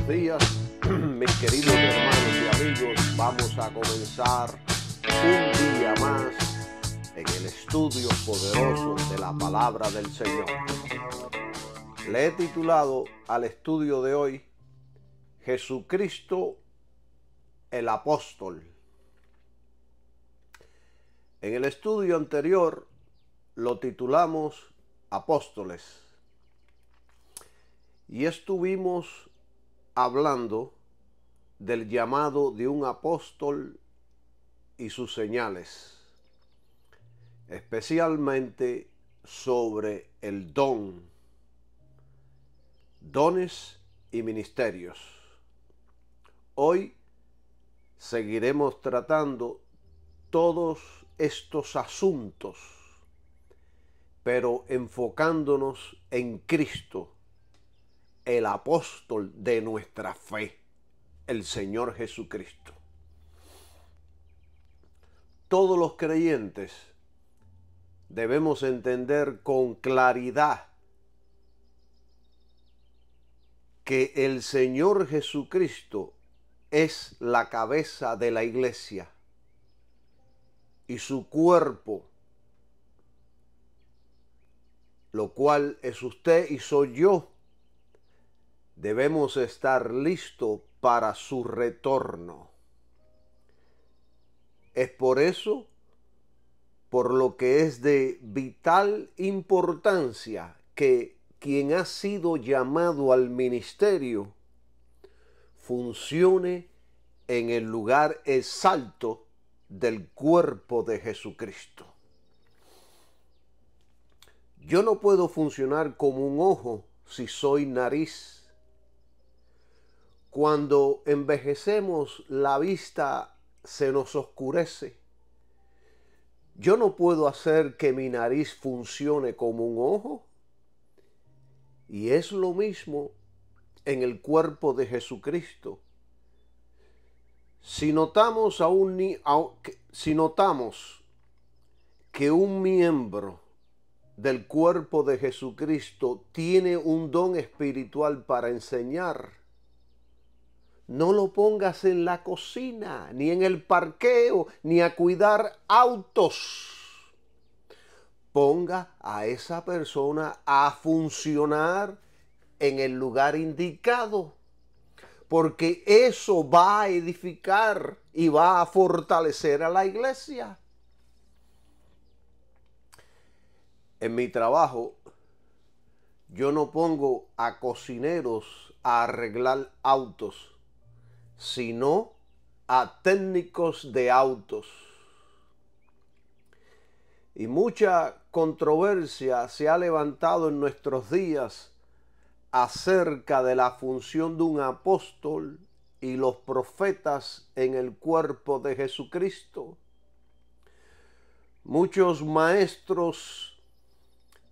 días, mis queridos hermanos y amigos. Vamos a comenzar un día más en el estudio poderoso de la palabra del Señor. Le he titulado al estudio de hoy Jesucristo el Apóstol. En el estudio anterior lo titulamos Apóstoles y estuvimos hablando del llamado de un apóstol y sus señales, especialmente sobre el dones y ministerios. Hoy seguiremos tratando todos estos asuntos, pero enfocándonos en Cristo, el apóstol de nuestra fe, el Señor Jesucristo. Todos los creyentes debemos entender con claridad que el Señor Jesucristo es la cabeza de la iglesia y su cuerpo, lo cual es usted y soy yo. Debemos estar listos para su retorno. Es por eso, por lo que es de vital importancia que quien ha sido llamado al ministerio funcione en el lugar exacto del cuerpo de Jesucristo. Yo no puedo funcionar como un ojo si soy nariz. Cuando envejecemos, la vista se nos oscurece. Yo no puedo hacer que mi nariz funcione como un ojo. Y es lo mismo en el cuerpo de Jesucristo. Si notamos que un miembro del cuerpo de Jesucristo tiene un don espiritual para enseñar, no lo pongas en la cocina, ni en el parqueo, ni a cuidar autos. Ponga a esa persona a funcionar en el lugar indicado, porque eso va a edificar y va a fortalecer a la iglesia. En mi trabajo, yo no pongo a cocineros a arreglar autos, sino a técnicos de autos. Y mucha controversia se ha levantado en nuestros días acerca de la función de un apóstol y los profetas en el cuerpo de Jesucristo. Muchos maestros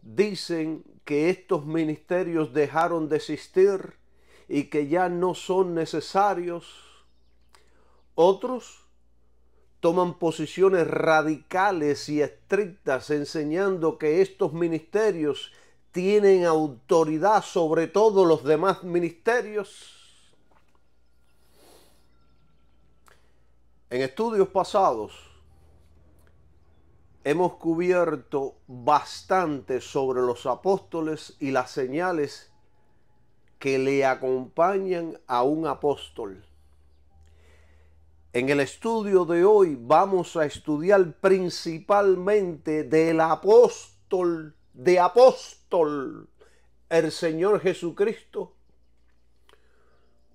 dicen que estos ministerios dejaron de existir y que ya no son necesarios. Otros toman posiciones radicales y estrictas enseñando que estos ministerios tienen autoridad sobre todos los demás ministerios. En estudios pasados hemos cubierto bastante sobre los apóstoles y las señales que le acompañan a un apóstol. En el estudio de hoy vamos a estudiar principalmente del apóstol, el Señor Jesucristo.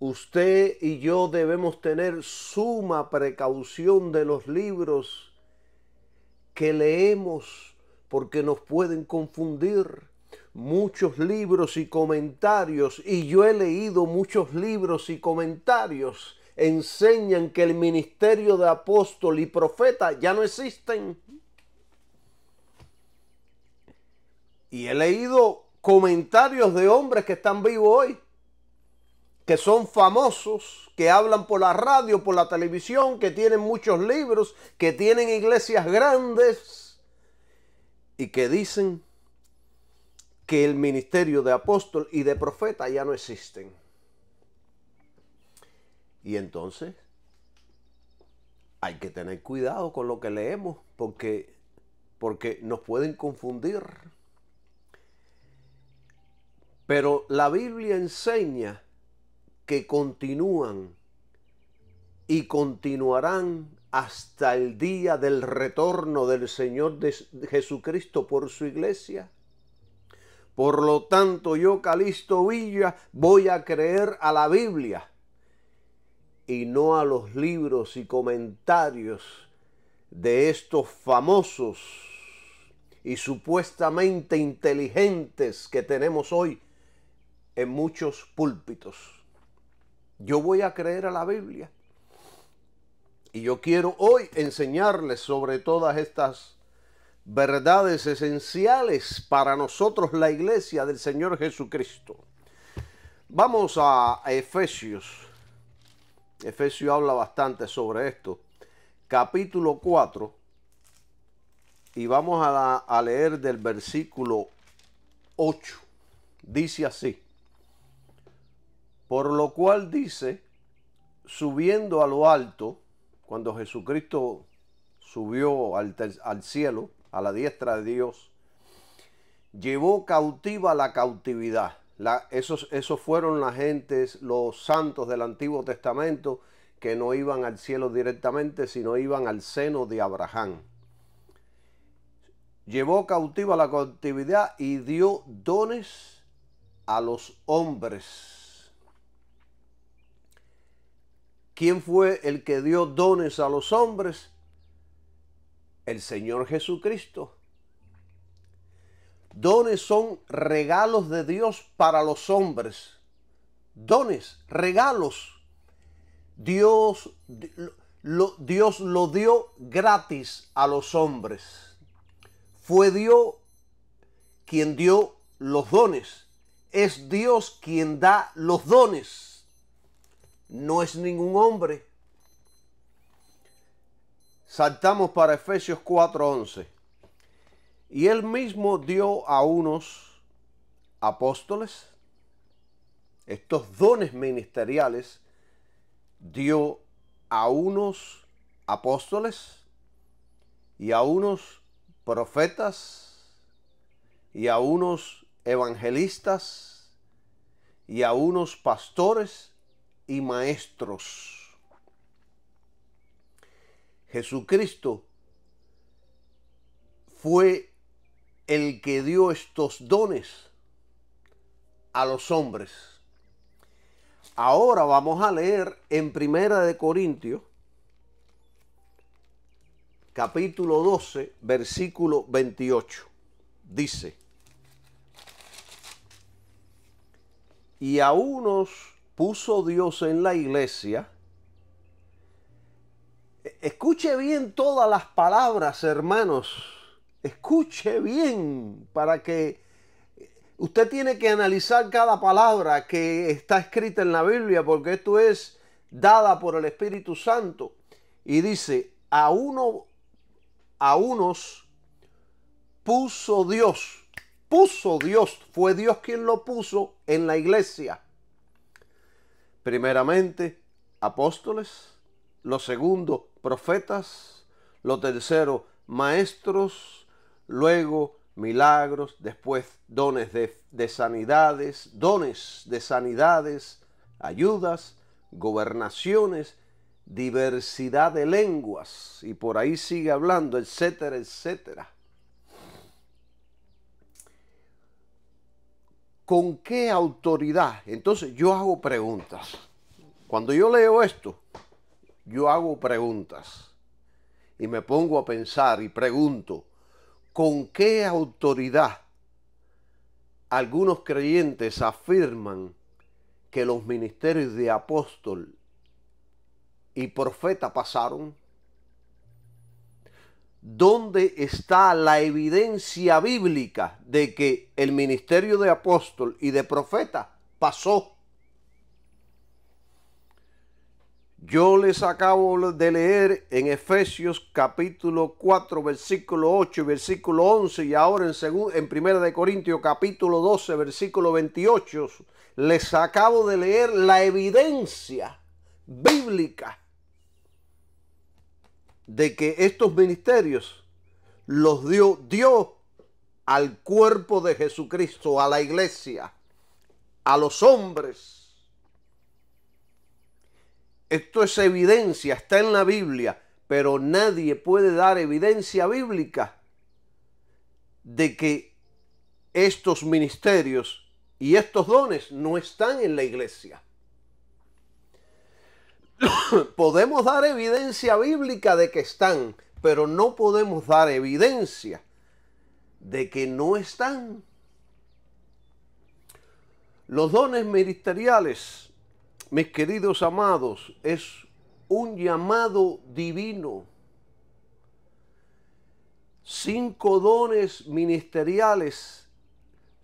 Usted y yo debemos tener suma precaución de los libros que leemos porque nos pueden confundir. Muchos libros y comentarios, y yo he leído muchos libros y comentarios, enseñan que el ministerio de apóstol y profeta ya no existen. Y he leído comentarios de hombres que están vivos hoy, que son famosos, que hablan por la radio, por la televisión, que tienen muchos libros, que tienen iglesias grandes y que dicen que el ministerio de apóstol y de profeta ya no existen. Y entonces hay que tener cuidado con lo que leemos porque nos pueden confundir. Pero la Biblia enseña que continúan y continuarán hasta el día del retorno del Señor de Jesucristo por su iglesia. Por lo tanto, yo, Calixto Villa, voy a creer a la Biblia y no a los libros y comentarios de estos famosos y supuestamente inteligentes que tenemos hoy en muchos púlpitos. Yo voy a creer a la Biblia. Y yo quiero hoy enseñarles sobre todas estas verdades esenciales para nosotros, la iglesia del Señor Jesucristo. Vamos a Efesios. Efesios habla bastante sobre esto. Capítulo 4. Y vamos a leer del versículo 8. Dice así. Por lo cual dice, subiendo a lo alto, cuando Jesucristo subió al cielo, a la diestra de Dios, llevó cautiva la cautividad. Esos fueron las gentes, los santos del Antiguo Testamento, que no iban al cielo directamente, sino iban al seno de Abraham. Llevó cautiva la cautividad y dio dones a los hombres. ¿Quién fue el que dio dones a los hombres? El Señor Jesucristo. Dones son regalos de Dios para los hombres. Dones, regalos. Dios lo dio gratis a los hombres. Fue Dios quien dio los dones. Es Dios quien da los dones. No es ningún hombre. Saltamos para Efesios 4:11. Y él mismo dio a unos apóstoles, estos dones ministeriales, dio a unos apóstoles y a unos profetas y a unos evangelistas y a unos pastores y maestros. Jesucristo fue el que dio estos dones a los hombres. Ahora vamos a leer en Primera de Corintios, capítulo 12, versículo 28. Dice, y a unos puso Dios en la iglesia. Escuche bien todas las palabras, hermanos. Escuche bien, para que usted tiene que analizar cada palabra que está escrita en la Biblia, porque esto es dada por el Espíritu Santo. Y dice, a unos puso Dios. Puso Dios, fue Dios quien lo puso en la iglesia. Primeramente, apóstoles. Lo segundo, profetas. Lo tercero, maestros. Luego, milagros. Después, dones de sanidades. Dones de sanidades, ayudas, gobernaciones, diversidad de lenguas. Y por ahí sigue hablando, etcétera, etcétera. ¿Con qué autoridad? Entonces yo hago preguntas. Cuando yo leo esto, yo hago preguntas. Y me pongo a pensar y pregunto, ¿con qué autoridad algunos creyentes afirman que los ministerios de apóstol y profeta pasaron? ¿Dónde está la evidencia bíblica de que el ministerio de apóstol y de profeta pasó? Yo les acabo de leer en Efesios capítulo 4, versículo 8 y versículo 11, y ahora en 1 Corintios capítulo 12, versículo 28, les acabo de leer la evidencia bíblica de que estos ministerios los dio Dios al cuerpo de Jesucristo, a la iglesia, a los hombres. Esto es evidencia, está en la Biblia, pero nadie puede dar evidencia bíblica de que estos ministerios y estos dones no están en la iglesia. Podemos dar evidencia bíblica de que están, pero no podemos dar evidencia de que no están. Los dones ministeriales, mis queridos amados, es un llamado divino. 5 dones ministeriales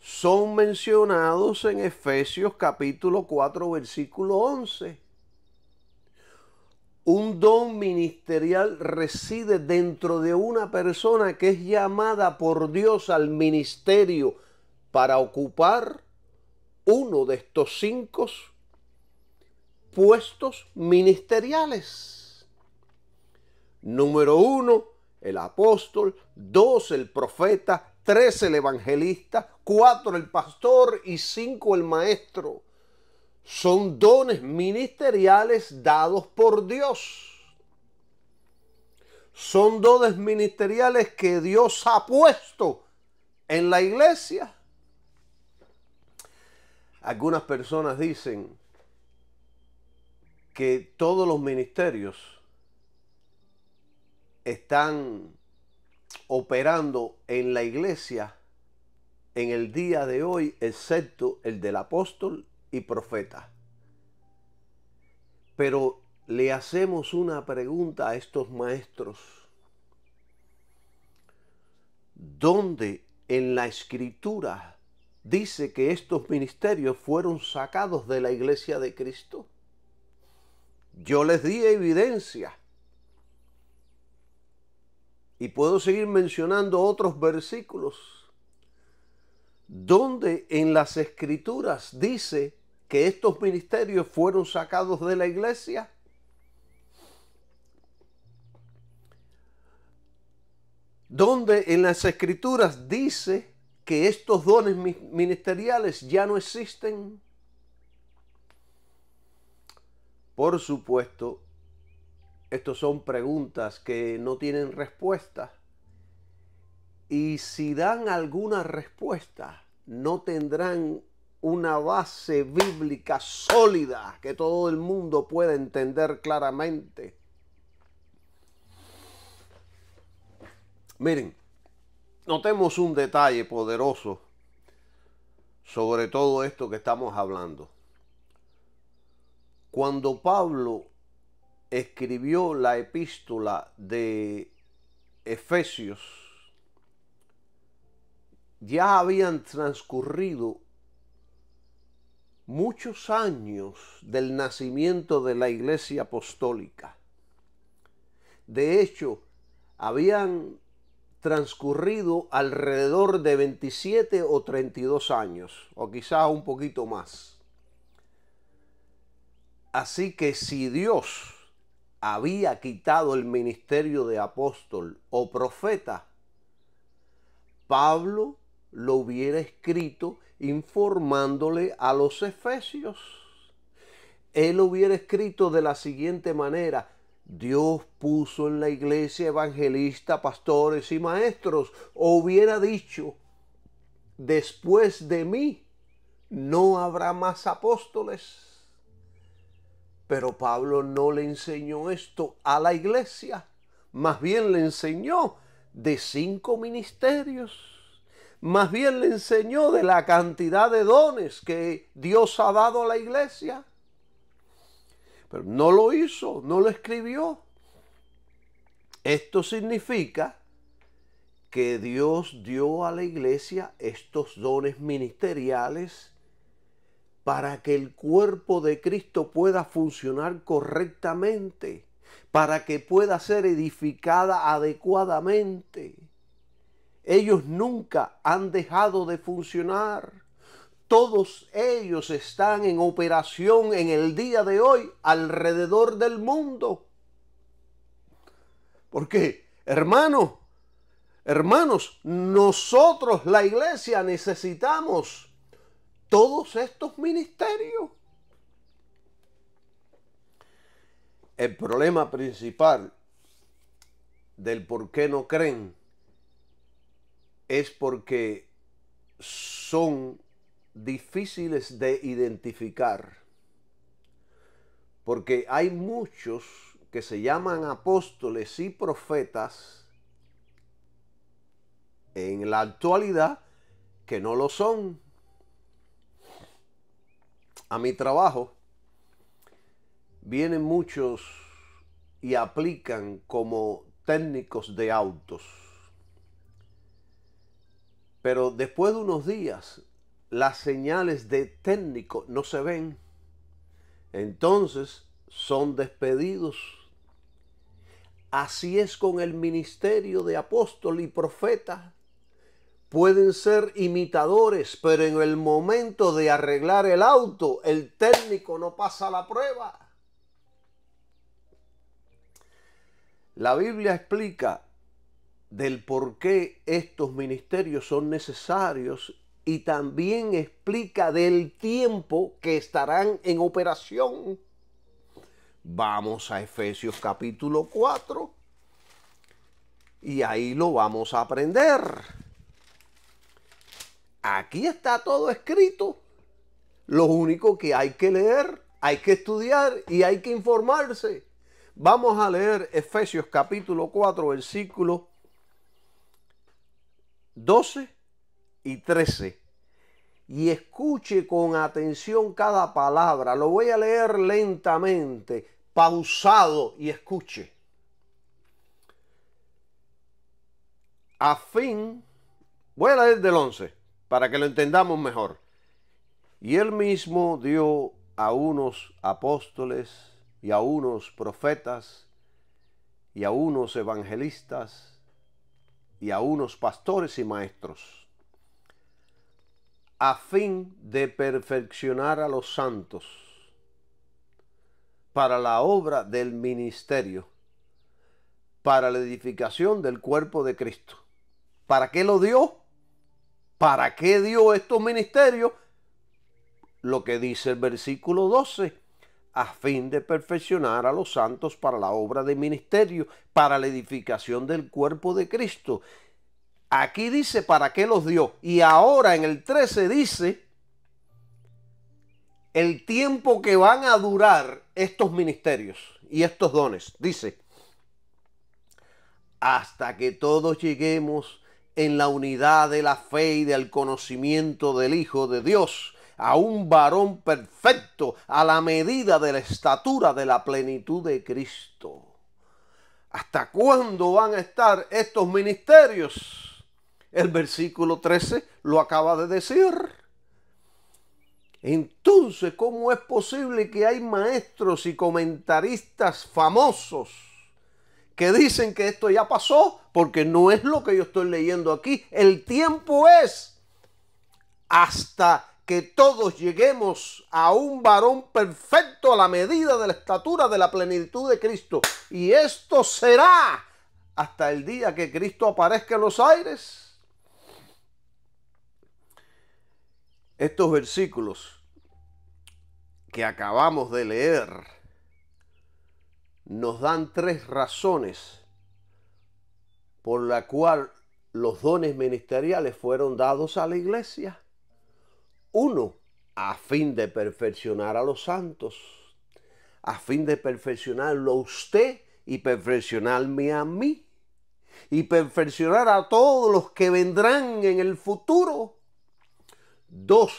son mencionados en Efesios capítulo 4, versículo 11. Un don ministerial reside dentro de una persona que es llamada por Dios al ministerio para ocupar uno de estos 5 puestos ministeriales. Número 1, el apóstol. 2, el profeta. 3, el evangelista. 4, el pastor. Y 5, el maestro. Son dones ministeriales dados por Dios. Son dones ministeriales que Dios ha puesto en la iglesia. Algunas personas dicen que todos los ministerios están operando en la iglesia en el día de hoy, excepto el del apóstol y profeta. Pero le hacemos una pregunta a estos maestros. ¿Dónde en la Escritura dice que estos ministerios fueron sacados de la iglesia de Cristo? Yo les di evidencia. Y puedo seguir mencionando otros versículos. ¿Dónde en las Escrituras dice que estos ministerios fueron sacados de la iglesia? ¿Dónde en las Escrituras dice que estos dones ministeriales ya no existen? Por supuesto, estas son preguntas que no tienen respuesta. Y si dan alguna respuesta, no tendrán una base bíblica sólida que todo el mundo pueda entender claramente. Miren, notemos un detalle poderoso sobre todo esto que estamos hablando. Cuando Pablo escribió la epístola de Efesios, ya habían transcurrido muchos años del nacimiento de la Iglesia Apostólica. De hecho, habían transcurrido alrededor de 27 o 32 años, o quizás un poquito más. Así que si Dios había quitado el ministerio de apóstol o profeta, Pablo lo hubiera escrito informándole a los efesios. Él hubiera escrito de la siguiente manera: Dios puso en la iglesia evangelistas, pastores y maestros. O hubiera dicho: después de mí no habrá más apóstoles. Pero Pablo no le enseñó esto a la iglesia. Más bien le enseñó de 5 ministerios. Más bien le enseñó de la cantidad de dones que Dios ha dado a la iglesia. Pero no lo hizo, no lo escribió. Esto significa que Dios dio a la iglesia estos dones ministeriales para que el cuerpo de Cristo pueda funcionar correctamente, para que pueda ser edificada adecuadamente. Ellos nunca han dejado de funcionar. todos ellos están en operación en el día de hoy alrededor del mundo. Porque, hermanos, nosotros, la iglesia, necesitamos todos estos ministerios. El problema principal del por qué no creen es porque son difíciles de identificar. Porque hay muchos que se llaman apóstoles y profetas en la actualidad que no lo son. A mi trabajo vienen muchos y aplican como técnicos de autos. Pero después de unos días, las señales de técnico no se ven. Entonces son despedidos. Así es con el ministerio de apóstol y profeta. Pueden ser imitadores, pero en el momento de arreglar el auto, el técnico no pasa la prueba. La Biblia explica del por qué estos ministerios son necesarios y también explica del tiempo que estarán en operación. Vamos a Efesios capítulo 4 y ahí lo vamos a aprender. Aquí está todo escrito. Lo único que hay que leer, hay que estudiar y hay que informarse. Vamos a leer Efesios capítulo 4, versículos 12 y 13. Y escuche con atención cada palabra. Lo voy a leer lentamente, pausado, y escuche. Voy a leer del 11 para que lo entendamos mejor. Y él mismo dio a unos apóstoles y a unos profetas y a unos evangelistas y a unos pastores y maestros, a fin de perfeccionar a los santos para la obra del ministerio, para la edificación del cuerpo de Cristo. ¿Para qué lo dio? ¿Para qué dio estos ministerios? Lo que dice el versículo 12, a fin de perfeccionar a los santos para la obra del ministerio, para la edificación del cuerpo de Cristo. Aquí dice para qué los dio. Y ahora en el 13 dice el tiempo que van a durar estos ministerios y estos dones. Dice, hasta que todos lleguemos en la unidad de la fe y del conocimiento del Hijo de Dios, a un varón perfecto, a la medida de la estatura de la plenitud de Cristo. ¿Hasta cuándo van a estar estos ministerios? El versículo 13 lo acaba de decir. Entonces, ¿cómo es posible que hay maestros y comentaristas famosos que dicen que esto ya pasó? Porque no es lo que yo estoy leyendo aquí. El tiempo es hasta que todos lleguemos a un varón perfecto a la medida de la estatura de la plenitud de Cristo. Y esto será hasta el día que Cristo aparezca en los aires. Estos versículos que acabamos de leer nos dan 3 razones por la cual los dones ministeriales fueron dados a la iglesia. 1, a fin de perfeccionar a los santos, a fin de perfeccionarlo a usted y perfeccionarme a mí, y perfeccionar a todos los que vendrán en el futuro. 2,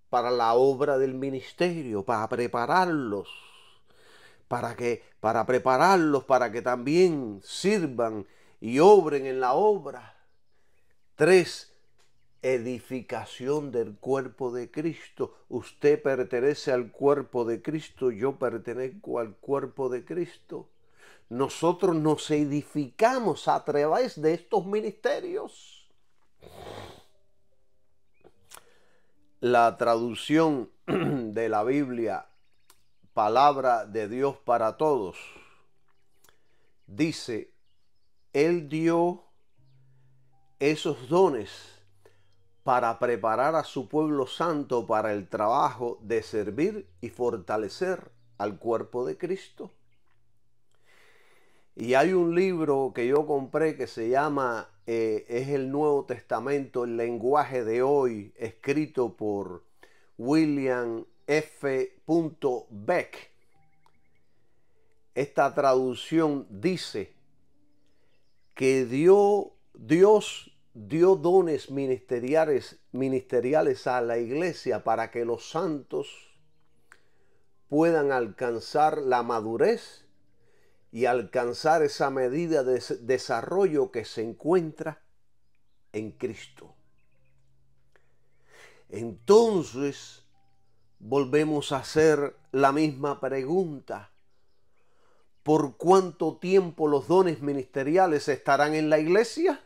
para la obra del ministerio, para prepararlos, para que también sirvan y obren en la obra. 3, edificación del cuerpo de Cristo. Usted pertenece al cuerpo de Cristo, yo pertenezco al cuerpo de Cristo. Nosotros nos edificamos a través de estos ministerios. La traducción de la Biblia, Palabra de Dios para Todos, dice: Él dio esos dones para preparar a su pueblo santo para el trabajo de servir y fortalecer al cuerpo de Cristo. Y hay un libro que yo compré que se llama es el Nuevo Testamento, el lenguaje de hoy, escrito por William F. Beck. Esta traducción dice que Dios dio dones ministeriales a la iglesia para que los santos puedan alcanzar la madurez y alcanzar esa medida de desarrollo que se encuentra en Cristo. Entonces, volvemos a hacer la misma pregunta: ¿por cuánto tiempo los dones ministeriales estarán en la iglesia?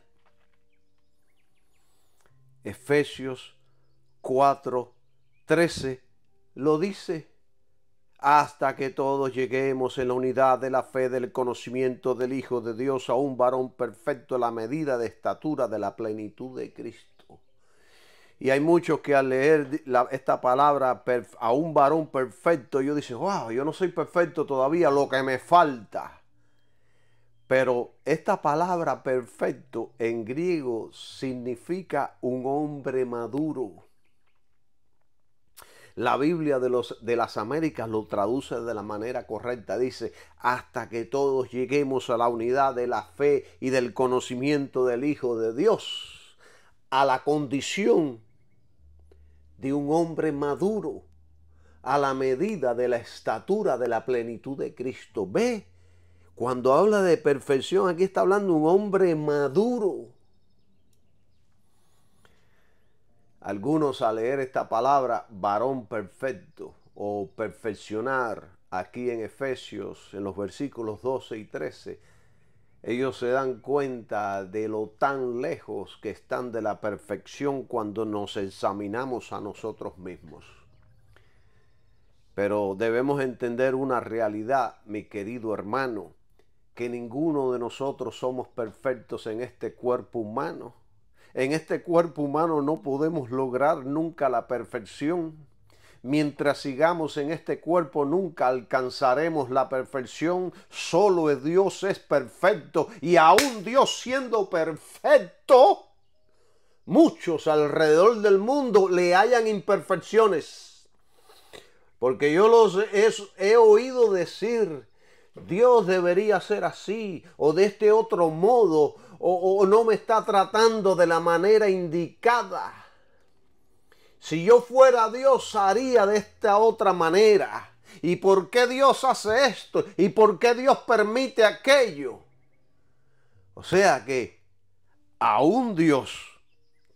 Efesios 4:13 lo dice: hasta que todos lleguemos en la unidad de la fe del conocimiento del Hijo de Dios, a un varón perfecto, a la medida de estatura de la plenitud de Cristo. Y hay muchos que al leer esta palabra, a un varón perfecto, ellos dicen: wow, yo no soy perfecto todavía, lo que me falta. Pero esta palabra perfecto en griego significa un hombre maduro. La Biblia de las Américas lo traduce de la manera correcta. Dice: hasta que todos lleguemos a la unidad de la fe y del conocimiento del Hijo de Dios, a la condición de un hombre maduro, a la medida de la estatura de la plenitud de Cristo. Ve, cuando habla de perfección, aquí está hablando de un hombre maduro. Algunos, al leer esta palabra varón perfecto o perfeccionar aquí en Efesios, en los versículos 12 y 13, ellos se dan cuenta de lo tan lejos que están de la perfección cuando nos examinamos a nosotros mismos. Pero debemos entender una realidad, mi querido hermano, que ninguno de nosotros somos perfectos en este cuerpo humano. En este cuerpo humano no podemos lograr nunca la perfección. Mientras sigamos en este cuerpo nunca alcanzaremos la perfección. Solo Dios es perfecto, y aún Dios siendo perfecto, muchos alrededor del mundo le hallan imperfecciones. Porque yo los he oído decir: Dios debería ser así o de este otro modo, o no me está tratando de la manera indicada. Si yo fuera Dios, haría de esta otra manera. ¿Y por qué Dios hace esto? ¿Y por qué Dios permite aquello? O sea que aún Dios,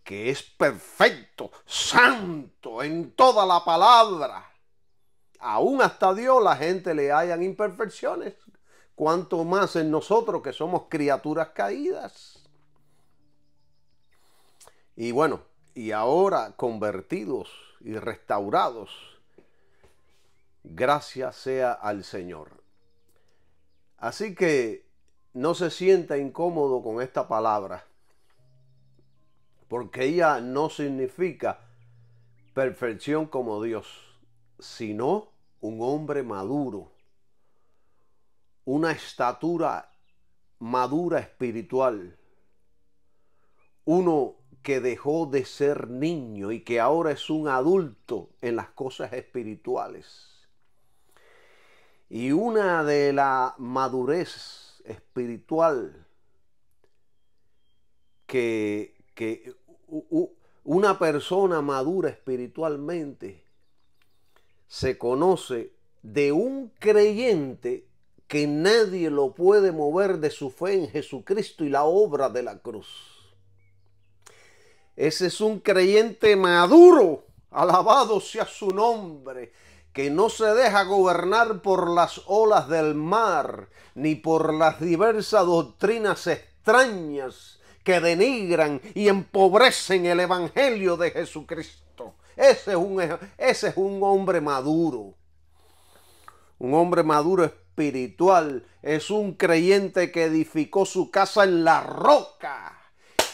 que es perfecto, santo en toda la palabra, aún hasta Dios la gente le hallan imperfecciones. Cuanto más en nosotros, que somos criaturas caídas. Y bueno, y ahora convertidos y restaurados, gracias sea al Señor. Así que no se sienta incómodo con esta palabra, porque ella no significa perfección como Dios, sino un hombre maduro, una estatura madura espiritual, uno que dejó de ser niño y que ahora es un adulto en las cosas espirituales. Y una de la madurez espiritual que una persona madura espiritualmente se conoce de un creyente que nadie lo puede mover de su fe en Jesucristo y la obra de la cruz. Ese es un creyente maduro, alabado sea su nombre, que no se deja gobernar por las olas del mar, ni por las diversas doctrinas extrañas que denigran y empobrecen el Evangelio de Jesucristo. Santo. Ese es un hombre maduro. Un hombre maduro espiritual. Es un creyente que edificó su casa en la roca.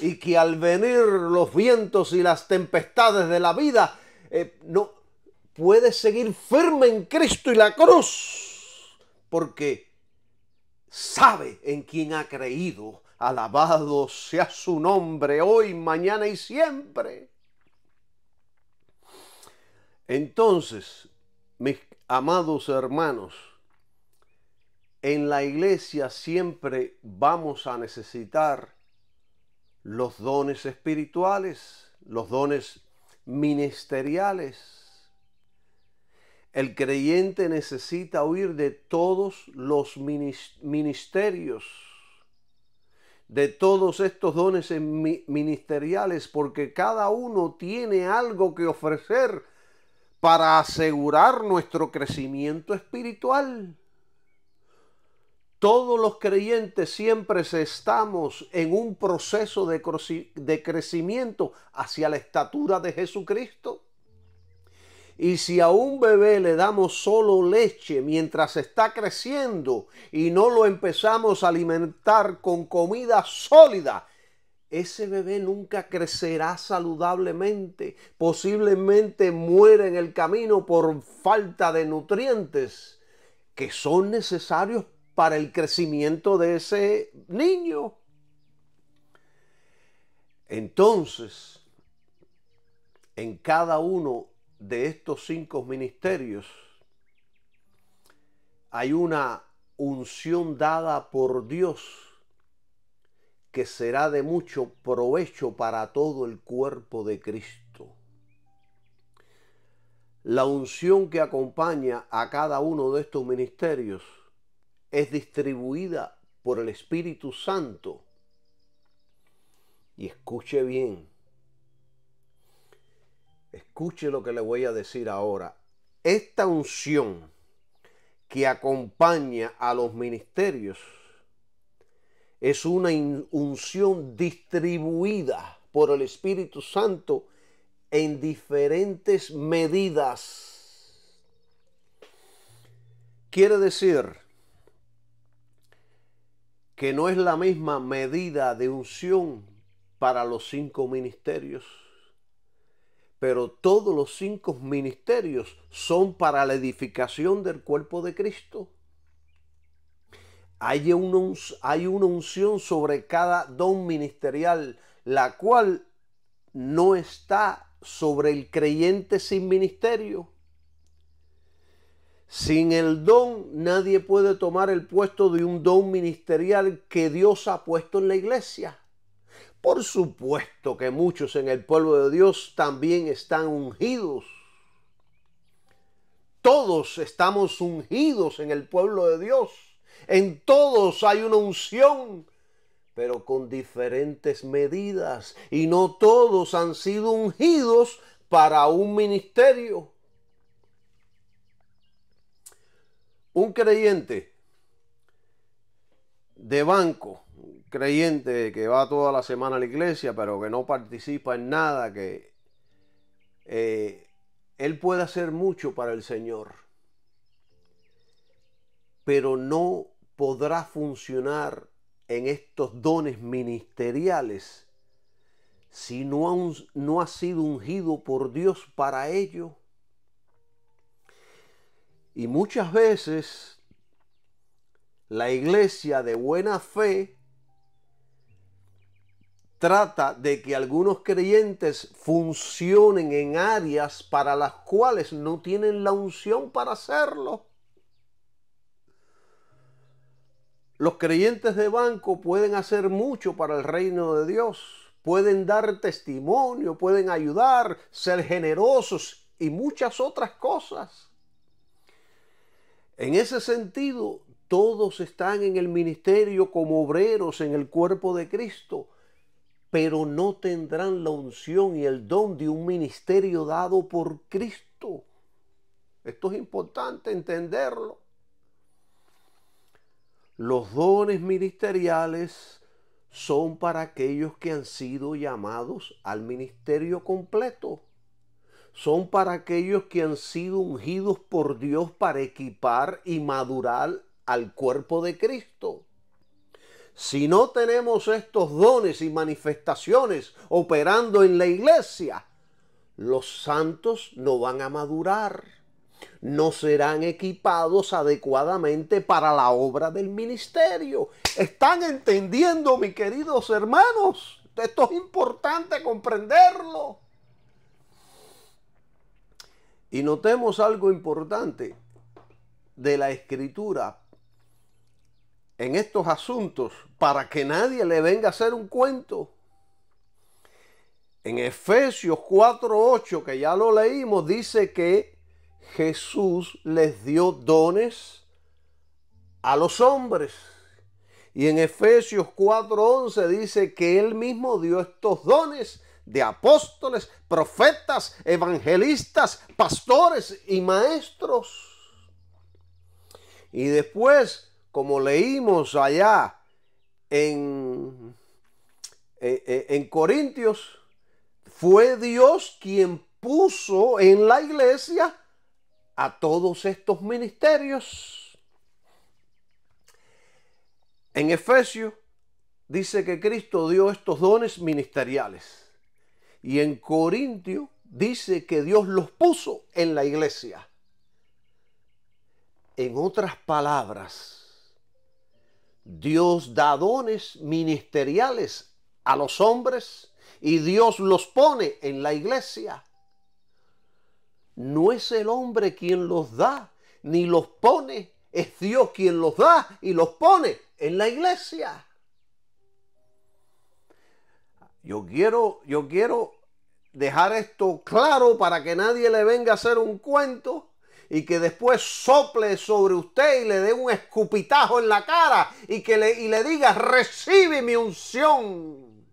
Y que al venir los vientos y las tempestades de la vida, no puede seguir firme en Cristo y la cruz. Porque sabe en quién ha creído. Alabado sea su nombre hoy, mañana y siempre. Entonces, mis amados hermanos, en la iglesia siempre vamos a necesitar los dones espirituales, los dones ministeriales. El creyente necesita huir de todos los ministerios, de todos estos dones ministeriales, porque cada uno tiene algo que ofrecer para asegurar nuestro crecimiento espiritual. Todos los creyentes siempre estamos en un proceso de crecimiento hacia la estatura de Jesucristo. Y si a un bebé le damos solo leche mientras está creciendo y no lo empezamos a alimentar con comida sólida, ese bebé nunca crecerá saludablemente. Posiblemente muere en el camino por falta de nutrientes que son necesarios para el crecimiento de ese niño. Entonces, en cada uno de estos 5 ministerios hay una unción dada por Dios que será de mucho provecho para todo el cuerpo de Cristo. La unción que acompaña a cada uno de estos ministerios es distribuida por el Espíritu Santo. Y escuche bien. Escuche lo que le voy a decir ahora. Esta unción que acompaña a los ministerios es una unción distribuida por el Espíritu Santo en diferentes medidas. Quiere decir que no es la misma medida de unción para los 5 ministerios. Pero todos los 5 ministerios son para la edificación del cuerpo de Cristo. Hay una unción sobre cada don ministerial, la cual no está sobre el creyente sin ministerio. Sin el don, nadie puede tomar el puesto de un don ministerial que Dios ha puesto en la iglesia. Por supuesto que muchos en el pueblo de Dios también están ungidos. Todos estamos ungidos en el pueblo de Dios. En todos hay una unción, pero con diferentes medidas. Y no todos han sido ungidos para un ministerio. Un creyente de banco, creyente que va toda la semana a la iglesia pero que no participa en nada, que él puede hacer mucho para el Señor, pero no podrá funcionar en estos dones ministeriales si no ha sido ungido por Dios para ello. Y muchas veces la iglesia de buena fe trata de que algunos creyentes funcionen en áreas para las cuales no tienen la unción para hacerlo. Los creyentes de banco pueden hacer mucho para el reino de Dios. Pueden dar testimonio, pueden ayudar, ser generosos y muchas otras cosas. En ese sentido, todos están en el ministerio como obreros en el cuerpo de Cristo, pero no tendrán la unción y el don de un ministerio dado por Cristo. Esto es importante entenderlo. Los dones ministeriales son para aquellos que han sido llamados al ministerio completo. son para aquellos que han sido ungidos por Dios para equipar y madurar al cuerpo de Cristo. Si no tenemos estos dones y manifestaciones operando en la iglesia, los santos no van a madurar, no serán equipados adecuadamente para la obra del ministerio. ¿Están entendiendo, mis queridos hermanos? Esto es importante comprenderlo. Y notemos algo importante de la Escritura en estos asuntos para que nadie le venga a hacer un cuento. En Efesios 4:8, que ya lo leímos, dice que Jesús les dio dones a los hombres. Y en Efesios 4:11 dice que Él mismo dio estos dones de apóstoles, profetas, evangelistas, pastores y maestros. Y después, como leímos allá en Corintios, fue Dios quien puso en la iglesia a todos estos ministerios. En Efesios dice que Cristo dio estos dones ministeriales. Y en Corintios dice que Dios los puso en la iglesia. En otras palabras, Dios da dones ministeriales a los hombres y Dios los pone en la iglesia. No es el hombre quien los da ni los pone, es Dios quien los da y los pone en la iglesia. Yo quiero dejar esto claro para que nadie le venga a hacer un cuento y que después sople sobre usted y le dé un escupitajo en la cara y le diga: recibe mi unción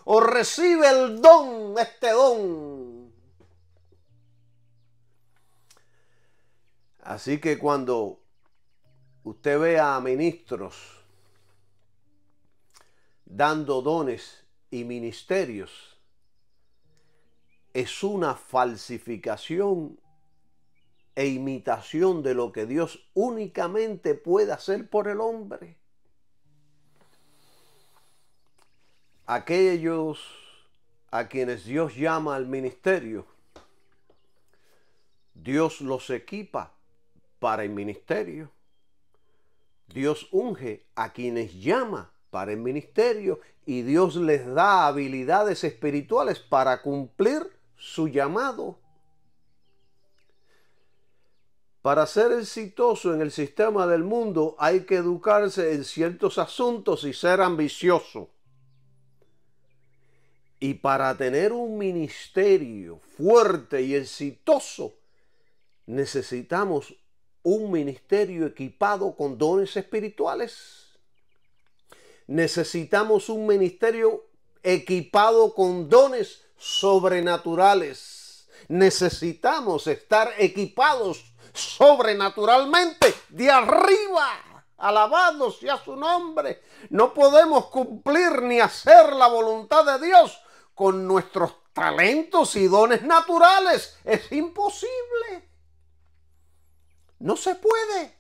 o recibe el don, este don. Así que cuando usted vea a ministros dando dones y ministerios, es una falsificación e imitación de lo que Dios únicamente puede hacer por el hombre. Aquellos a quienes Dios llama al ministerio, Dios los equipa para el ministerio. Dios unge a quienes llama para el ministerio y Dios les da habilidades espirituales para cumplir su llamado. Para ser exitoso en el sistema del mundo hay que educarse en ciertos asuntos y ser ambicioso. Y para tener un ministerio fuerte y exitoso, necesitamos un ministerio equipado con dones espirituales. Necesitamos un ministerio equipado con dones sobrenaturales. Necesitamos estar equipados sobrenaturalmente de arriba. Alabado sea su nombre. No podemos cumplir ni hacer la voluntad de Dios con nuestros talentos y dones naturales. Es imposible. No se puede.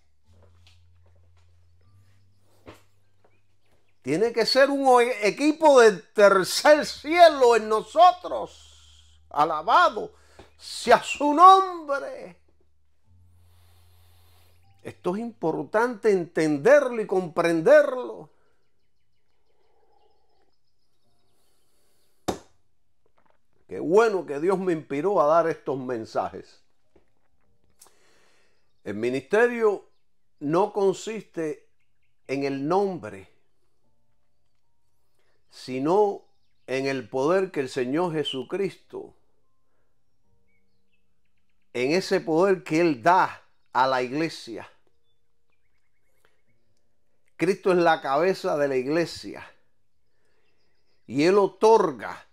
Tiene que ser un equipo del tercer cielo en nosotros. Alabado sea su nombre. Esto es importante entenderlo y comprenderlo. Qué bueno que Dios me inspiró a dar estos mensajes. El ministerio no consiste en el nombre, sino en el poder que el Señor Jesucristo, en ese poder que Él da a la iglesia. Cristo es la cabeza de la iglesia y Él otorga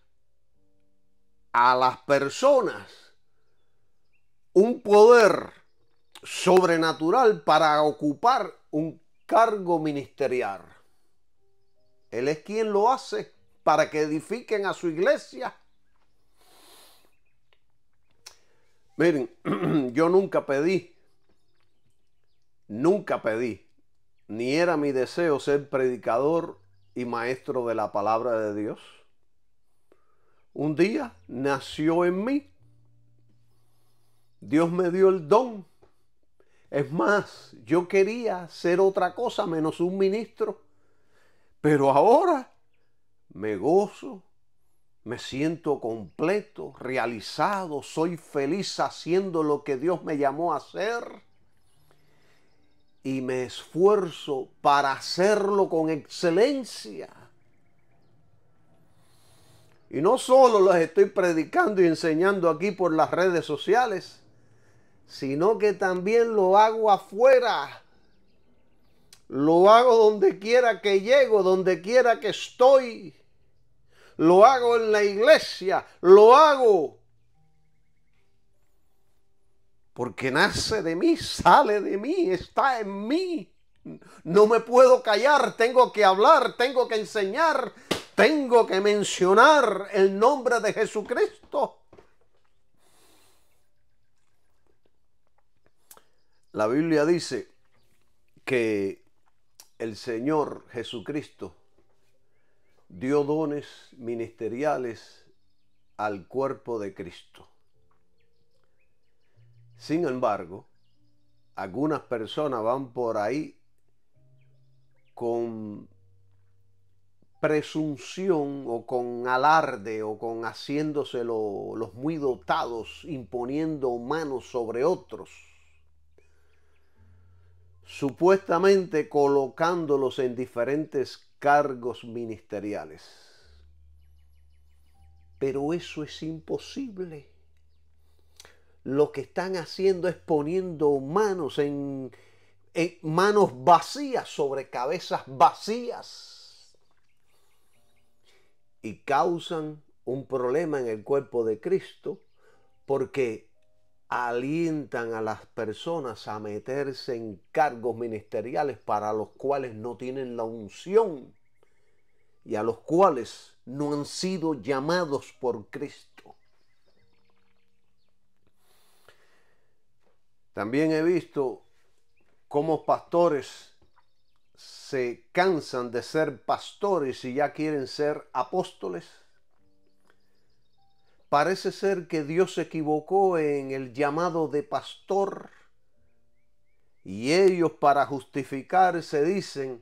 a las personas un poder sobrenatural para ocupar un cargo ministerial. Él es quien lo hace para que edifiquen a su iglesia. Miren, yo nunca pedí, ni era mi deseo ser predicador y maestro de la palabra de Dios. Un día nació en mí. Dios me dio el don. Es más, yo quería ser otra cosa menos un ministro. Pero ahora me gozo, me siento completo, realizado, soy feliz haciendo lo que Dios me llamó a hacer. Y me esfuerzo para hacerlo con excelencia. Y no solo los estoy predicando y enseñando aquí por las redes sociales, sino que también lo hago afuera. Lo hago donde quiera que llego, donde quiera que estoy. Lo hago en la iglesia, lo hago porque nace de mí, sale de mí, está en mí. No me puedo callar, tengo que hablar, tengo que enseñar, tengo que mencionar el nombre de Jesucristo. La Biblia dice que el Señor Jesucristo dio dones ministeriales al cuerpo de Cristo. Sin embargo, algunas personas van por ahí con presunción o con alarde o con haciéndose los muy dotados, imponiendo manos sobre otros, supuestamente colocándolos en diferentes cargos ministeriales. Pero eso es imposible. Lo que están haciendo es poniendo manos en manos vacías sobre cabezas vacías y causan un problema en el cuerpo de Cristo porque alientan a las personas a meterse en cargos ministeriales para los cuales no tienen la unción y a los cuales no han sido llamados por Cristo. También he visto cómo pastores se cansan de ser pastores y ya quieren ser apóstoles. Parece ser que Dios se equivocó en el llamado de pastor y ellos, para justificarse, dicen: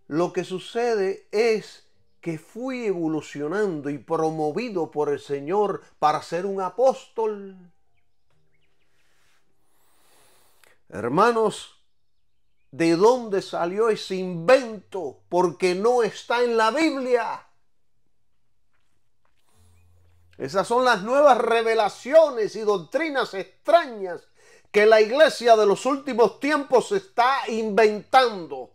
lo que sucede es que fui evolucionando y promovido por el Señor para ser un apóstol. Hermanos, ¿de dónde salió ese invento? Porque no está en la Biblia. Esas son las nuevas revelaciones y doctrinas extrañas que la iglesia de los últimos tiempos está inventando.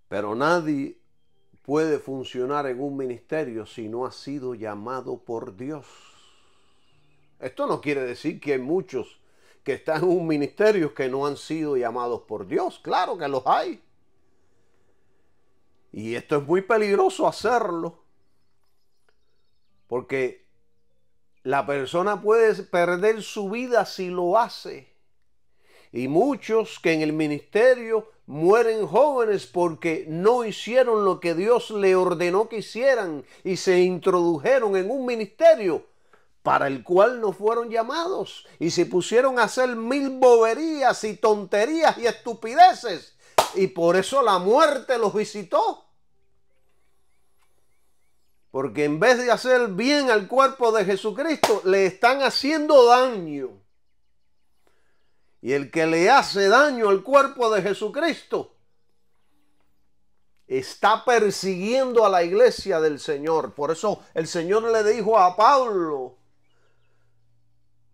Pero nadie puede funcionar en un ministerio si no ha sido llamado por Dios. Esto no quiere decir que hay muchos que están en un ministerio que no han sido llamados por Dios. Claro que los hay. Y esto es muy peligroso hacerlo, porque la persona puede perder su vida si lo hace. Y muchos que en el ministerio mueren jóvenes porque no hicieron lo que Dios le ordenó que hicieran y se introdujeron en un ministerio para el cual no fueron llamados y se pusieron a hacer mil boberías y tonterías y estupideces, y por eso la muerte los visitó. Porque en vez de hacer bien al cuerpo de Jesucristo, le están haciendo daño. Y el que le hace daño al cuerpo de Jesucristo está persiguiendo a la iglesia del Señor. Por eso el Señor le dijo a Pablo: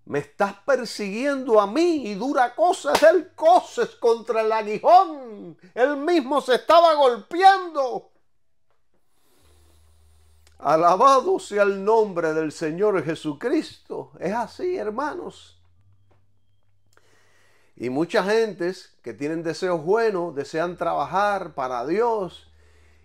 me estás persiguiendo a mí y dura cosas él coces contra el aguijón. Él mismo se estaba golpeando. Alabado sea el nombre del Señor Jesucristo. Es así, hermanos. Y muchas gentes que tienen deseos buenos, desean trabajar para Dios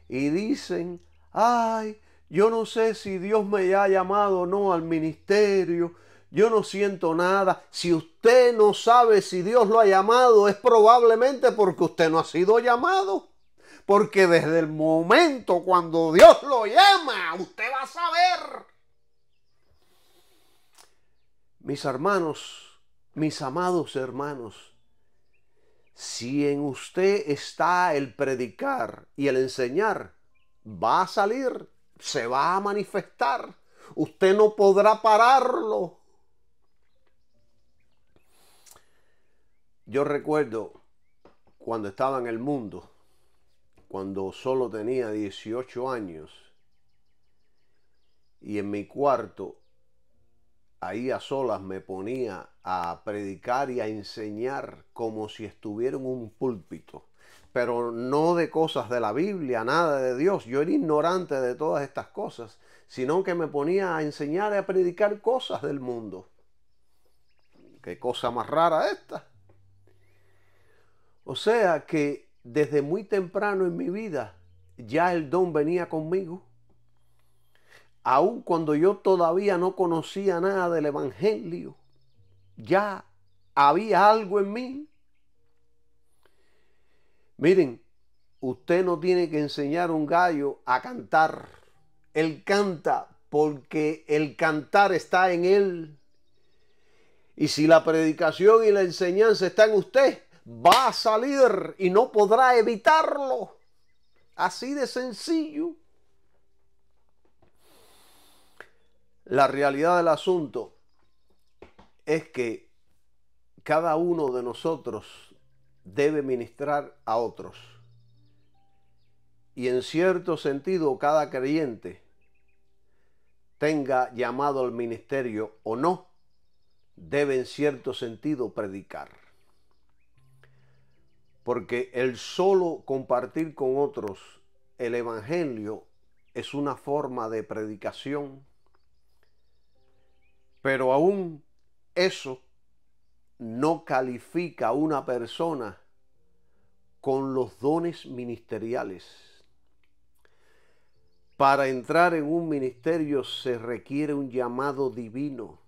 y dicen: ay, yo no sé si Dios me ha llamado o no al ministerio, yo no siento nada. Si usted no sabe si Dios lo ha llamado, es probablemente porque usted no ha sido llamado. Porque desde el momento cuando Dios lo llama, usted va a saber. Mis hermanos, mis amados hermanos, si en usted está el predicar y el enseñar, va a salir, se va a manifestar. Usted no podrá pararlo. Yo recuerdo cuando estaba en el mundo, cuando solo tenía 18 años, y en mi cuarto, ahí a solas, me ponía a predicar y a enseñar como si estuviera en un púlpito, pero no de cosas de la Biblia, nada de Dios. Yo era ignorante de todas estas cosas, sino que me ponía a enseñar y a predicar cosas del mundo. Qué cosa más rara esta. O sea que desde muy temprano en mi vida ya el don venía conmigo. Aun cuando yo todavía no conocía nada del evangelio, ya había algo en mí. Miren, usted no tiene que enseñar a un gallo a cantar. Él canta porque el cantar está en él. Y si la predicación y la enseñanza está en usted, va a salir y no podrá evitarlo. Así de sencillo. La realidad del asunto es que cada uno de nosotros debe ministrar a otros. Y en cierto sentido, cada creyente, tenga llamado al ministerio o no, debe en cierto sentido predicar. Porque el solo compartir con otros el evangelio es una forma de predicación. Pero aún eso no califica a una persona con los dones ministeriales. Para entrar en un ministerio se requiere un llamado divino.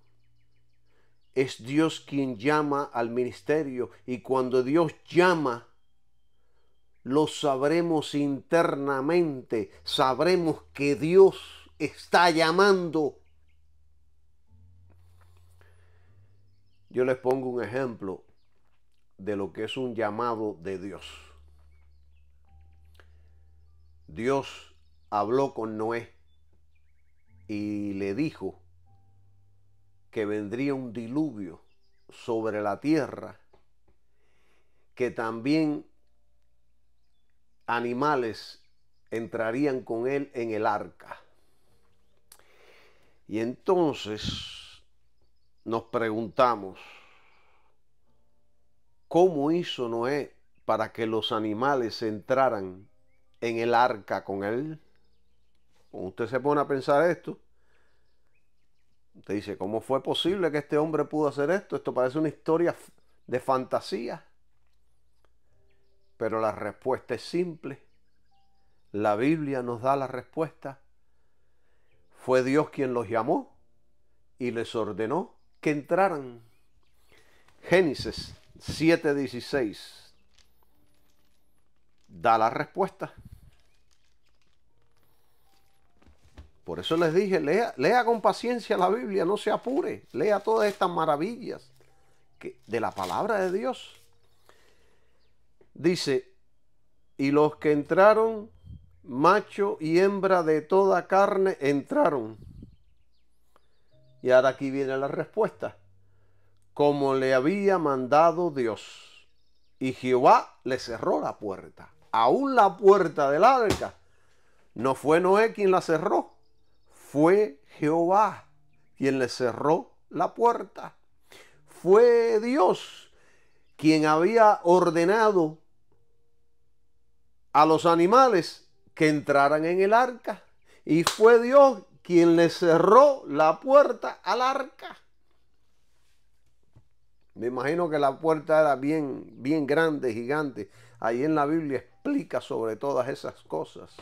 Es Dios quien llama al ministerio, y cuando Dios llama, lo sabremos internamente. Sabremos que Dios está llamando. Yo les pongo un ejemplo de lo que es un llamado de Dios. Dios habló con Noé y le dijo que vendría un diluvio sobre la tierra, que también animales entrarían con él en el arca. Y entonces nos preguntamos, ¿cómo hizo Noé para que los animales entraran en el arca con él? Cuando usted se pone a pensar esto, usted dice, ¿cómo fue posible que este hombre pudo hacer esto? Esto parece una historia de fantasía. Pero la respuesta es simple. La Biblia nos da la respuesta. Fue Dios quien los llamó y les ordenó que entraran. Génesis 7:16 da la respuesta. Por eso les dije, lea con paciencia la Biblia, no se apure, lea todas estas maravillas de la palabra de Dios. Dice, y los que entraron, macho y hembra de toda carne, entraron. Y ahora aquí viene la respuesta. Como le había mandado Dios. Y Jehová le cerró la puerta. Aún la puerta del arca. No fue Noé quien la cerró. Fue Jehová quien le cerró la puerta. Fue Dios quien había ordenado a los animales que entraran en el arca. Y fue Dios quien le cerró la puerta al arca. Me imagino que la puerta era bien grande, gigante. Ahí en la Biblia explica sobre todas esas cosas.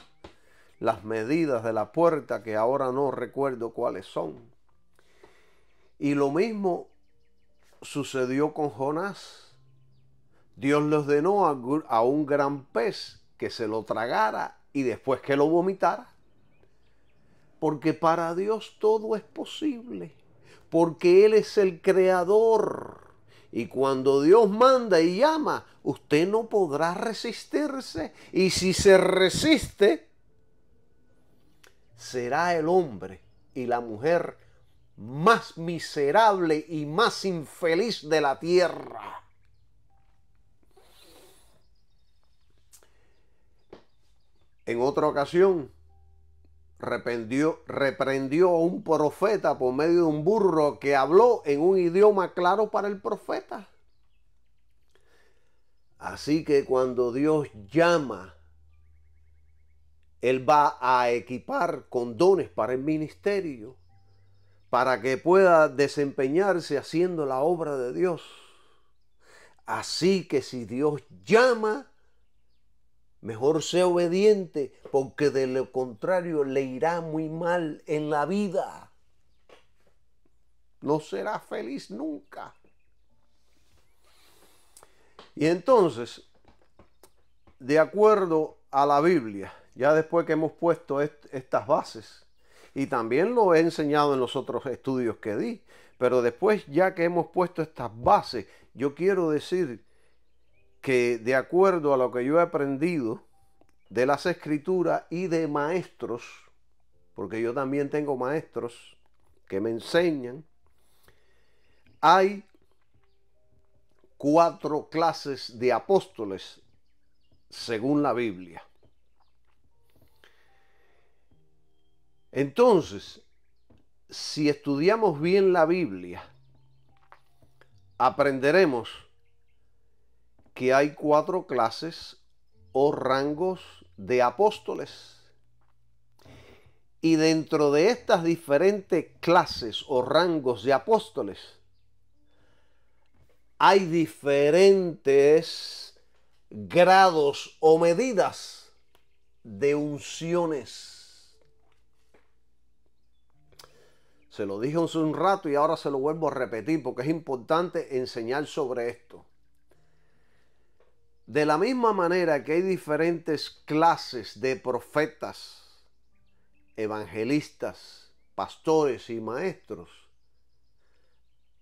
las medidas de la puerta, que ahora no recuerdo cuáles son. Y lo mismo sucedió con Jonás. Dios le ordenó a un gran pez que se lo tragara y después que lo vomitara. Porque para Dios todo es posible. Porque Él es el creador. Y cuando Dios manda y llama, usted no podrá resistirse. Y si se resiste, será el hombre y la mujer más miserable y más infeliz de la tierra. En otra ocasión, reprendió a un profeta por medio de un burro que habló en un idioma claro para el profeta. Así que cuando Dios llama, Él va a equipar con dones para el ministerio, para que pueda desempeñarse haciendo la obra de Dios. Así que si Dios llama, mejor sea obediente, porque de lo contrario le irá muy mal en la vida. No será feliz nunca. Y entonces, de acuerdo a la Biblia, ya después que hemos puesto estas bases, y también lo he enseñado en los otros estudios que di, pero después ya que hemos puesto estas bases, yo quiero decir que de acuerdo a lo que yo he aprendido de las Escrituras y de maestros, porque yo también tengo maestros que me enseñan, hay 4 clases de apóstoles según la Biblia. Entonces, si estudiamos bien la Biblia, aprenderemos que hay 4 clases o rangos de apóstoles. Y dentro de estas diferentes clases o rangos de apóstoles, hay diferentes grados o medidas de unciones. Se lo dije hace un rato y ahora se lo vuelvo a repetir porque es importante enseñar sobre esto. De la misma manera que hay diferentes clases de profetas, evangelistas, pastores y maestros,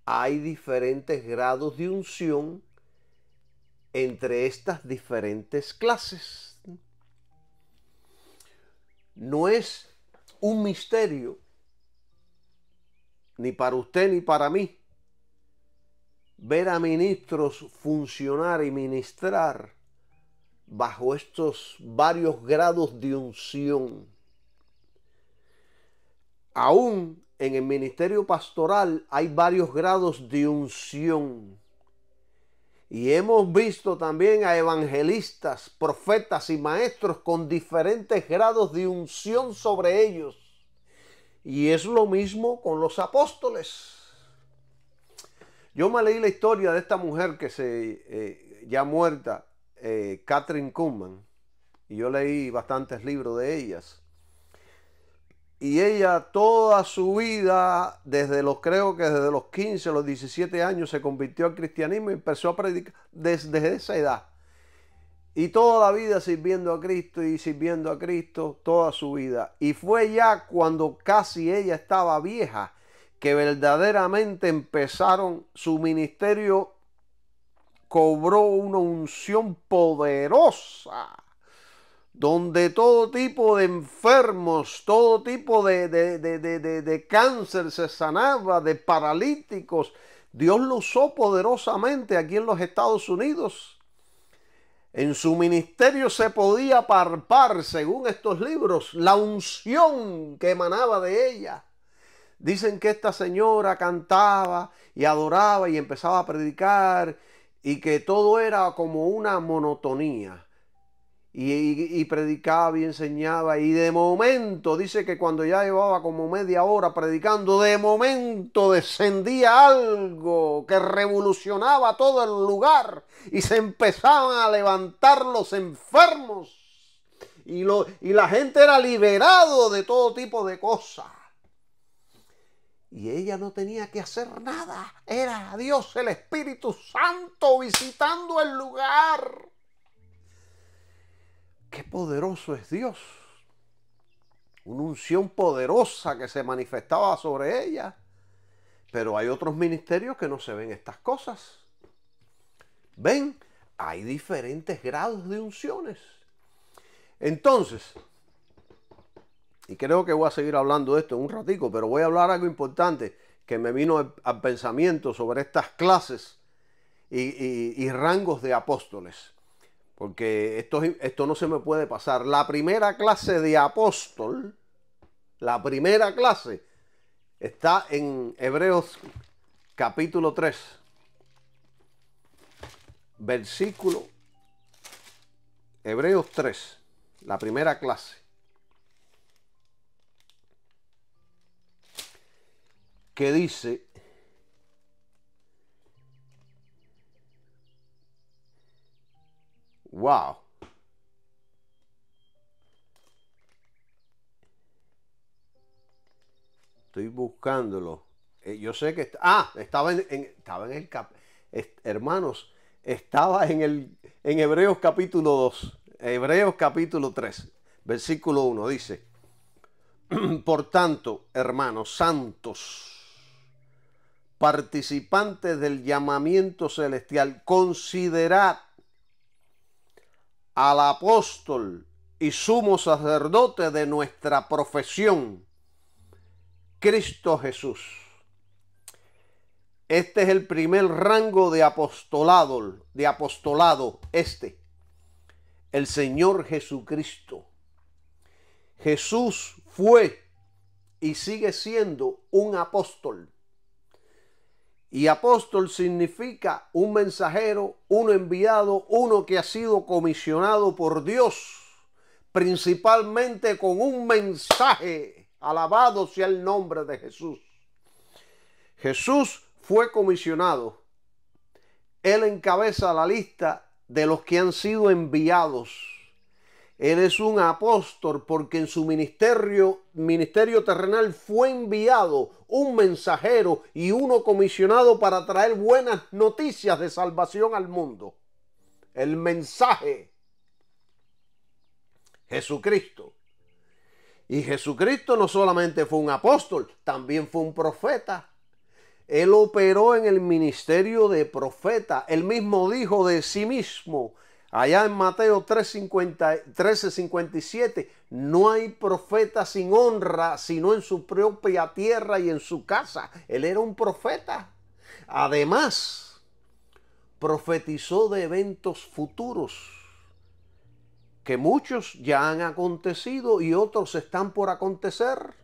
hay diferentes grados de unción entre estas diferentes clases. No es un misterio, ni para usted ni para mí, ver a ministros funcionar y ministrar bajo estos varios grados de unción. Aún en el ministerio pastoral hay varios grados de unción. Y hemos visto también a evangelistas, profetas y maestros con diferentes grados de unción sobre ellos. Y es lo mismo con los apóstoles. Yo me leí la historia de esta mujer que ya muerta, Kathryn Kuhlman, y yo leí bastantes libros de ellas. Y ella toda su vida, creo que desde los 15 a los 17 años, se convirtió al cristianismo y empezó a predicar desde esa edad. Y toda la vida sirviendo a Cristo y sirviendo a Cristo toda su vida. Y fue ya cuando casi ella estaba vieja que verdaderamente empezaron su ministerio, cobró una unción poderosa, donde todo tipo de enfermos, todo tipo de cáncer se sanaba, de paralíticos. Dios lo usó poderosamente aquí en los Estados Unidos. En su ministerio se podía palpar, según estos libros, la unción que emanaba de ella. Dicen que esta señora cantaba y adoraba y empezaba a predicar y que todo era como una monotonía. Y predicaba y enseñaba, y de momento, dice que cuando ya llevaba como media hora predicando, de momento descendía algo que revolucionaba todo el lugar y se empezaban a levantar los enfermos y la gente era liberado de todo tipo de cosas. Y ella no tenía que hacer nada. Era Dios, el Espíritu Santo, visitando el lugar. Qué poderoso es Dios. Una unción poderosa que se manifestaba sobre ella. Pero hay otros ministerios que no se ven estas cosas. ¿Ven? Hay diferentes grados de unciones. Entonces, y creo que voy a seguir hablando de esto en un ratico, pero voy a hablar algo importante que me vino al pensamiento sobre estas clases y rangos de apóstoles. Porque esto no se me puede pasar. La primera clase de apóstol, la primera clase, está en Hebreos capítulo 3, versículo, Hebreos 3, la primera clase. Que dice, wow, estoy buscándolo. Yo sé que estaba en el hermanos, estaba en Hebreos capítulo 2, Hebreos capítulo 3, versículo 1, dice, por tanto, hermanos santos, participantes del llamamiento celestial, considerad al apóstol y sumo sacerdote de nuestra profesión, Cristo Jesús. Este es el primer rango de apostolado, el Señor Jesucristo. Jesús fue y sigue siendo un apóstol. Y apóstol significa un mensajero, uno enviado, uno que ha sido comisionado por Dios, principalmente con un mensaje. Alabado sea el nombre de Jesús. Jesús fue comisionado. Él encabeza la lista de los que han sido enviados. Él es un apóstol porque en su ministerio terrenal fue enviado un mensajero y uno comisionado para traer buenas noticias de salvación al mundo. El mensaje, Jesucristo. Y Jesucristo no solamente fue un apóstol, también fue un profeta. Él operó en el ministerio de profeta. Él mismo dijo de sí mismo, allá en Mateo 13:57, no hay profeta sin honra, sino en su propia tierra y en su casa. Él era un profeta. Además, profetizó de eventos futuros, que muchos ya han acontecido y otros están por acontecer.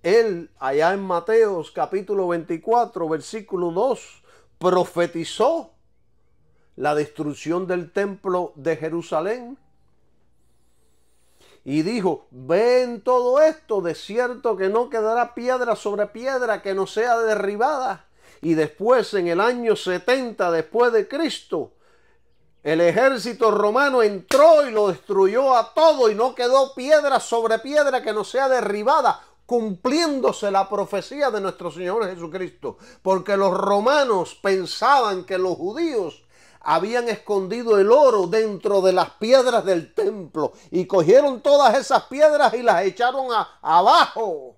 Él, allá en Mateos capítulo 24, versículo 2, profetizó la destrucción del templo de Jerusalén. Y dijo, ven todo esto, de cierto que no quedará piedra sobre piedra que no sea derribada. Y después, en el año 70 después de Cristo, el ejército romano entró y lo destruyó a todo y no quedó piedra sobre piedra que no sea derribada, cumpliéndose la profecía de nuestro Señor Jesucristo. Porque los romanos pensaban que los judíos habían escondido el oro dentro de las piedras del templo y cogieron todas esas piedras y las echaron abajo,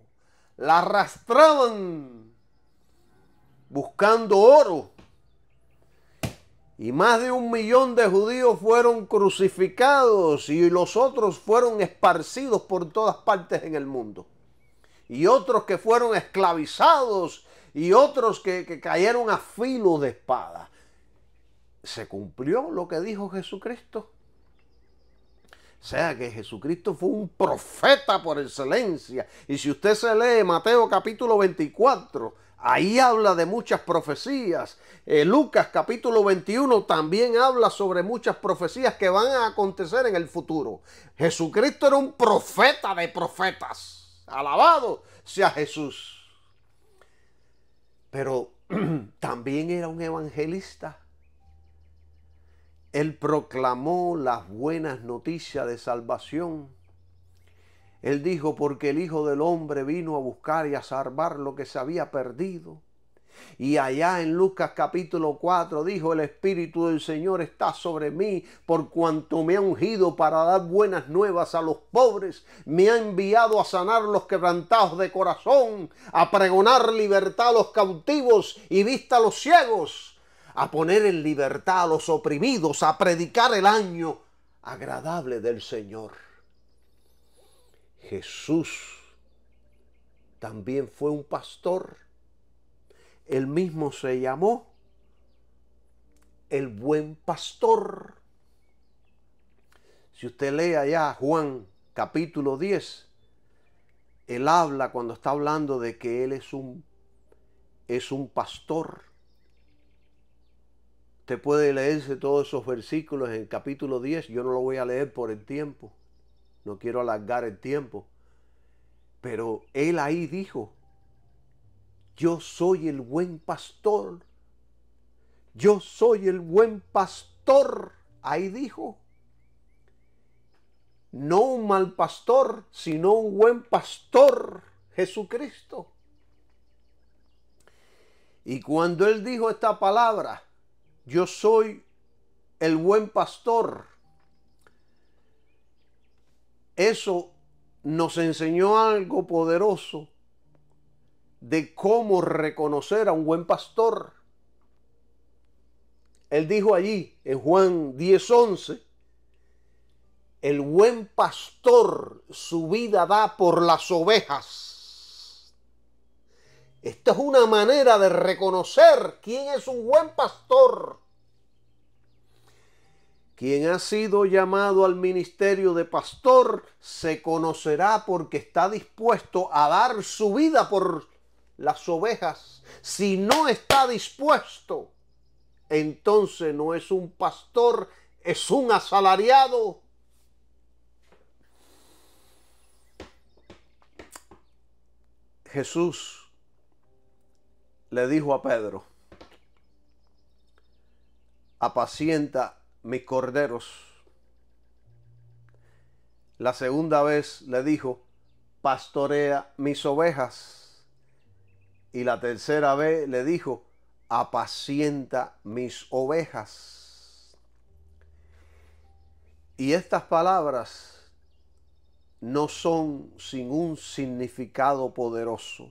las arrastraban buscando oro. Y más de 1 millón de judíos fueron crucificados y los otros fueron esparcidos por todas partes en el mundo. Y otros que fueron esclavizados y otros que cayeron a filo de espada. ¿Se cumplió lo que dijo Jesucristo? O sea que Jesucristo fue un profeta por excelencia. Y si usted se lee Mateo capítulo 24, ahí habla de muchas profecías. Lucas capítulo 21 también habla sobre muchas profecías que van a acontecer en el futuro. Jesucristo era un profeta de profetas. Alabado sea Jesús. Pero también era un evangelista. Él proclamó las buenas noticias de salvación. Él dijo, porque el Hijo del Hombre vino a buscar y a salvar lo que se había perdido. Y allá en Lucas capítulo 4 dijo, el Espíritu del Señor está sobre mí, por cuanto me ha ungido para dar buenas nuevas a los pobres, me ha enviado a sanar los quebrantados de corazón, a pregonar libertad a los cautivos y vista a los ciegos, a poner en libertad a los oprimidos, a predicar el año agradable del Señor. Jesús también fue un pastor. Él mismo se llamó el buen pastor. Si usted lee allá Juan capítulo 10, él habla cuando está hablando de que él es un pastor. Usted puede leerse todos esos versículos en el capítulo 10. Yo no lo voy a leer por el tiempo. No quiero alargar el tiempo. Pero él ahí dijo, yo soy el buen pastor. Yo soy el buen pastor. Ahí dijo. No un mal pastor, sino un buen pastor, Jesucristo. Y cuando él dijo esta palabra, yo soy el buen pastor, eso nos enseñó algo poderoso de cómo reconocer a un buen pastor. Él dijo allí en Juan 10:11, el buen pastor su vida da por las ovejas. Esta es una manera de reconocer quién es un buen pastor. Quien ha sido llamado al ministerio de pastor se conocerá porque está dispuesto a dar su vida por las ovejas. Si no está dispuesto, entonces no es un pastor, es un asalariado. Jesús le dijo a Pedro, apacienta mis corderos. La segunda vez le dijo, pastorea mis ovejas. Y la tercera vez le dijo, apacienta mis ovejas. Y estas palabras no son sin un significado poderoso.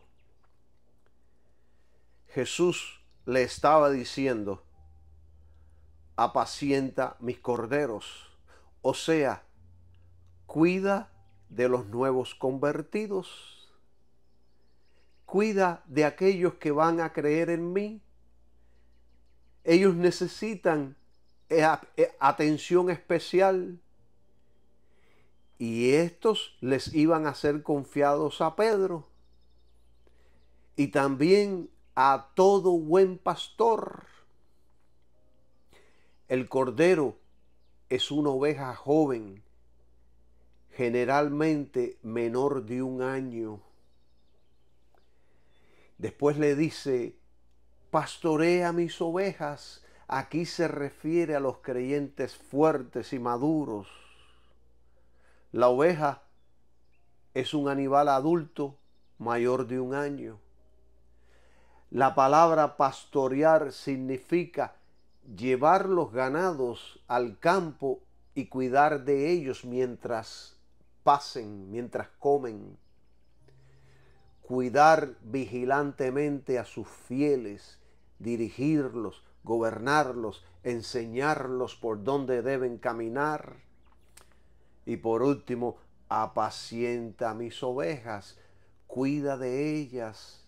Jesús le estaba diciendo, apacienta mis corderos. O sea, cuida de los nuevos convertidos. Cuida de aquellos que van a creer en mí. Ellos necesitan atención especial. Y estos les iban a ser confiados a Pedro. Y también a todo buen pastor. El cordero es una oveja joven, generalmente menor de 1 año. Después le dice, pastorea mis ovejas. Aquí se refiere a los creyentes fuertes y maduros. La oveja es un animal adulto mayor de 1 año. La palabra pastorear significa llevar los ganados al campo y cuidar de ellos mientras pasen, mientras comen. Cuidar vigilantemente a sus fieles, dirigirlos, gobernarlos, enseñarlos por dónde deben caminar. Y por último, apacienta mis ovejas, cuida de ellas,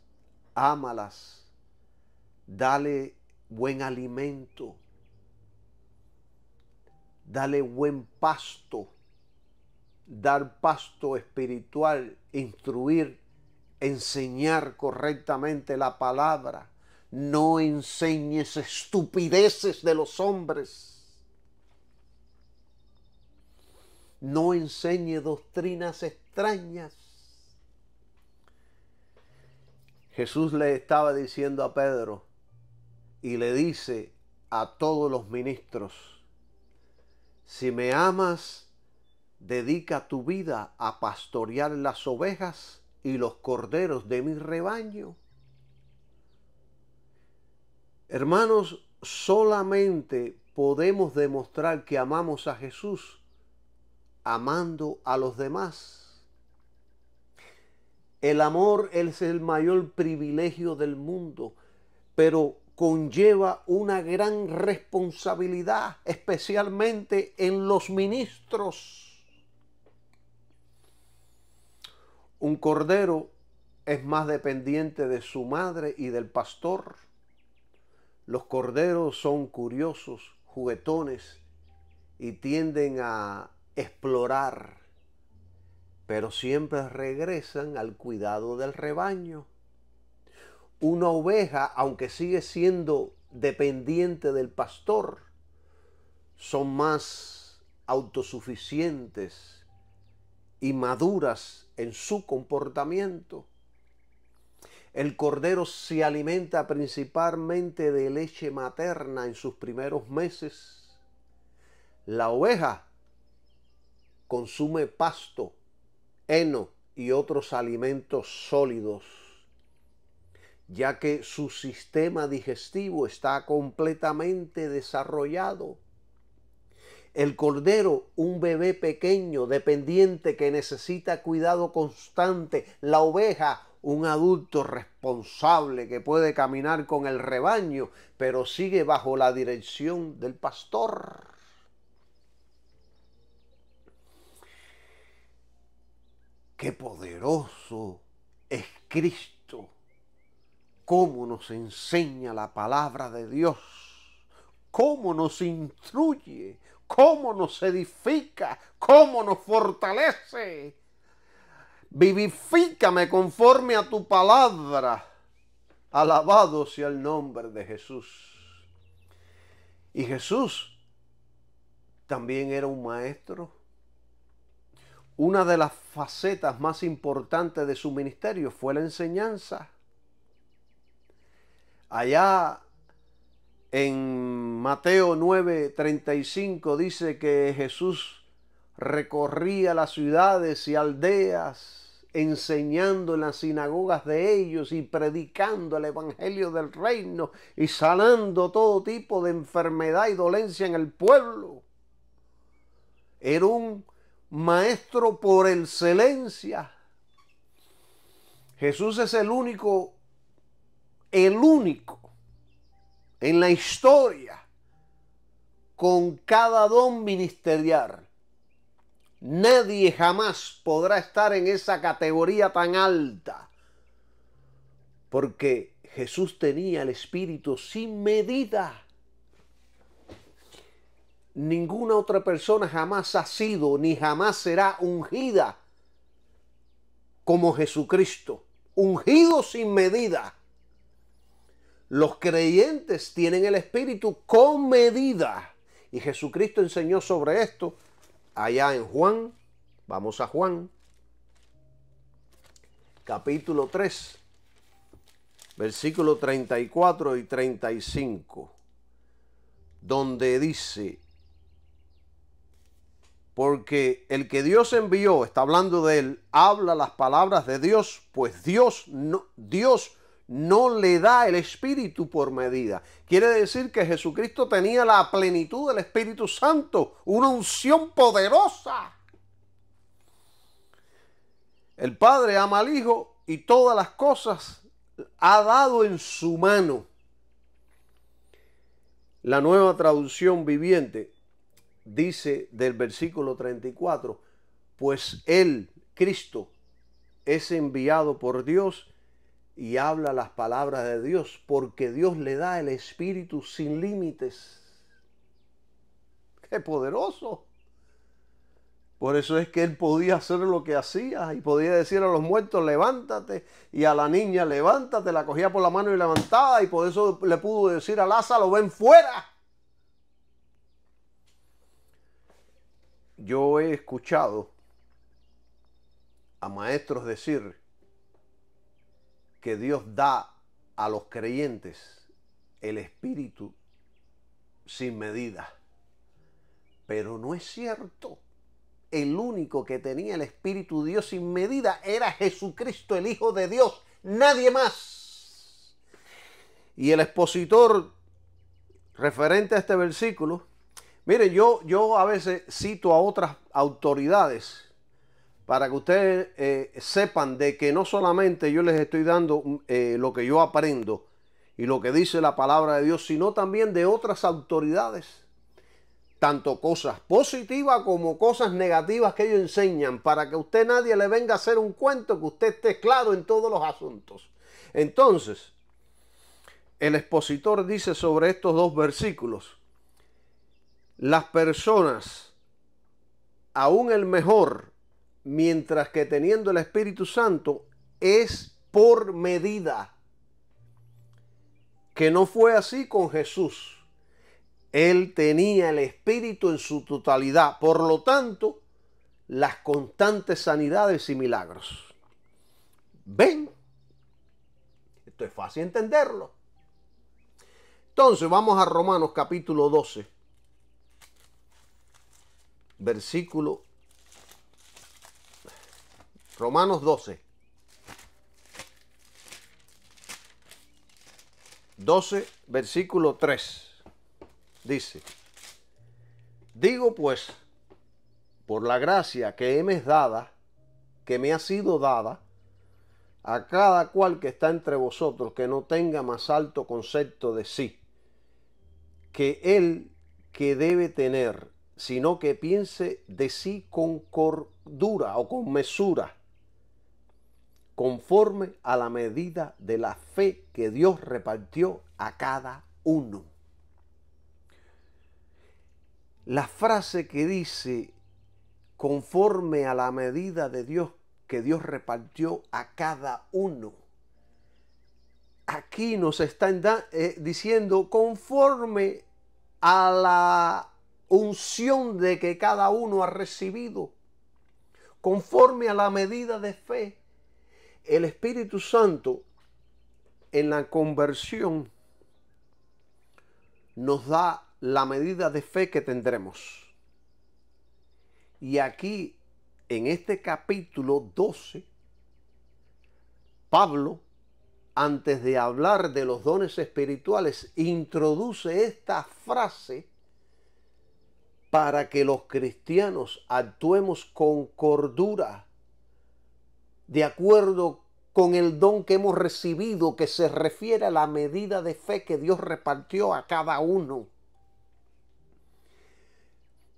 ámalas, dale buen alimento, dale buen pasto, dar pasto espiritual, instruir, enseñar correctamente la palabra. No enseñes estupideces de los hombres. No enseñe doctrinas extrañas. Jesús le estaba diciendo a Pedro y le dice a todos los ministros, Si me amas, dedica tu vida a pastorear las ovejas y los corderos de mi rebaño. Hermanos, solamente podemos demostrar que amamos a Jesús amando a los demás. El amor es el mayor privilegio del mundo, pero conlleva una gran responsabilidad, especialmente en los ministros. Un cordero es más dependiente de su madre y del pastor. Los corderos son curiosos, juguetones y tienden a explorar, pero siempre regresan al cuidado del rebaño. Una oveja, aunque sigue siendo dependiente del pastor, son más autosuficientes y maduras en su comportamiento. El cordero se alimenta principalmente de leche materna en sus primeros meses. La oveja consume pasto, heno y otros alimentos sólidos, ya que su sistema digestivo está completamente desarrollado. El cordero, un bebé pequeño, dependiente, que necesita cuidado constante. La oveja, un adulto responsable que puede caminar con el rebaño, pero sigue bajo la dirección del pastor. ¡Qué poderoso es Cristo! ¡Cómo nos enseña la palabra de Dios! ¡Cómo nos instruye! ¡Cómo nos edifica! ¡Cómo nos fortalece! Vivifícame conforme a tu palabra. Alabado sea el nombre de Jesús. Y Jesús también era un maestro. Una de las facetas más importantes de su ministerio fue la enseñanza. Allá en Mateo 9:35 dice que Jesús recorría las ciudades y aldeas, enseñando en las sinagogas de ellos y predicando el evangelio del reino y sanando todo tipo de enfermedad y dolencia en el pueblo. Era un maestro por excelencia. Jesús es el único en la historia con cada don ministerial. Nadie jamás podrá estar en esa categoría tan alta, porque Jesús tenía el Espíritu sin medida. Ninguna otra persona jamás ha sido ni jamás será ungida como Jesucristo, ungido sin medida. Los creyentes tienen el Espíritu con medida, y Jesucristo enseñó sobre esto allá en Juan. Vamos a Juan, capítulo 3, versículos 34 y 35, donde dice: porque el que Dios envió, está hablando de él, habla las palabras de Dios, pues Dios no le da el Espíritu por medida. Quiere decir que Jesucristo tenía la plenitud del Espíritu Santo, una unción poderosa. El Padre ama al Hijo y todas las cosas ha dado en su mano. La Nueva Traducción Viviente dice del versículo 34, pues Él, Cristo, es enviado por Dios y habla las palabras de Dios, porque Dios le da el Espíritu sin límites. ¡Qué poderoso! Por eso es que Él podía hacer lo que hacía y podía decir a los muertos, levántate, y a la niña, levántate, la cogía por la mano y levantaba, y por eso le pudo decir a Lázaro, ven fuera. Yo he escuchado a maestros decir que Dios da a los creyentes el Espíritu sin medida. Pero no es cierto. El único que tenía el Espíritu de Dios sin medida era Jesucristo, el Hijo de Dios, nadie más. Y el expositor referente a este versículo, miren, yo a veces cito a otras autoridades para que ustedes sepan de que no solamente yo les estoy dando lo que yo aprendo y lo que dice la palabra de Dios, sino también de otras autoridades, tanto cosas positivas como cosas negativas que ellos enseñan, para que usted nadie le venga a hacer un cuento, que usted esté claro en todos los asuntos. Entonces, el expositor dice sobre estos dos versículos: las personas, aún el mejor, mientras que teniendo el Espíritu Santo, es por medida. Que no fue así con Jesús. Él tenía el Espíritu en su totalidad. Por lo tanto, las constantes sanidades y milagros. ¿Ven? Esto es fácil entenderlo. Entonces, vamos a Romanos capítulo 12. Versículo. Romanos 12. 12, versículo 3. Dice: digo pues, por la gracia que me ha sido dada, a cada cual que está entre vosotros, que no tenga más alto concepto de sí que él que debe tener, sino que piense de sí con cordura o con mesura, conforme a la medida de la fe que Dios repartió a cada uno. La frase que dice conforme a la medida de Dios que Dios repartió a cada uno, aquí nos están diciendo conforme a la unción de que cada uno ha recibido, conforme a la medida de fe. El Espíritu Santo en la conversión nos da la medida de fe que tendremos. Y aquí, en este capítulo 12, Pablo, antes de hablar de los dones espirituales, introduce esta frase para que los cristianos actuemos con cordura, de acuerdo con el don que hemos recibido, que se refiere a la medida de fe que Dios repartió a cada uno.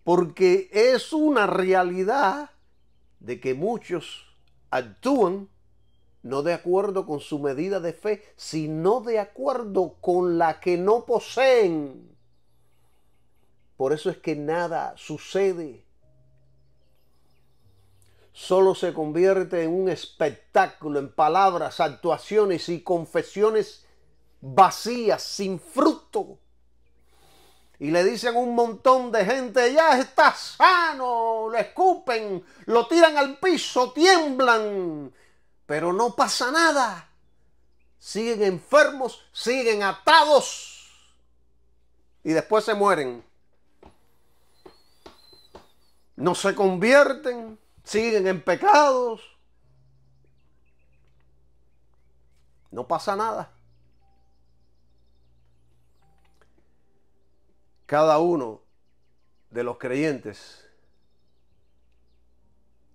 Porque es una realidad de que muchos actúan no de acuerdo con su medida de fe, sino de acuerdo con la que no poseen. Por eso es que nada sucede. Solo se convierte en un espectáculo, en palabras, actuaciones y confesiones vacías, sin fruto. Y le dicen a un montón de gente: ya está sano, lo escupen, lo tiran al piso, tiemblan, pero no pasa nada. Siguen enfermos, siguen atados y después se mueren. No se convierten, siguen en pecados. No pasa nada. Cada uno de los creyentes,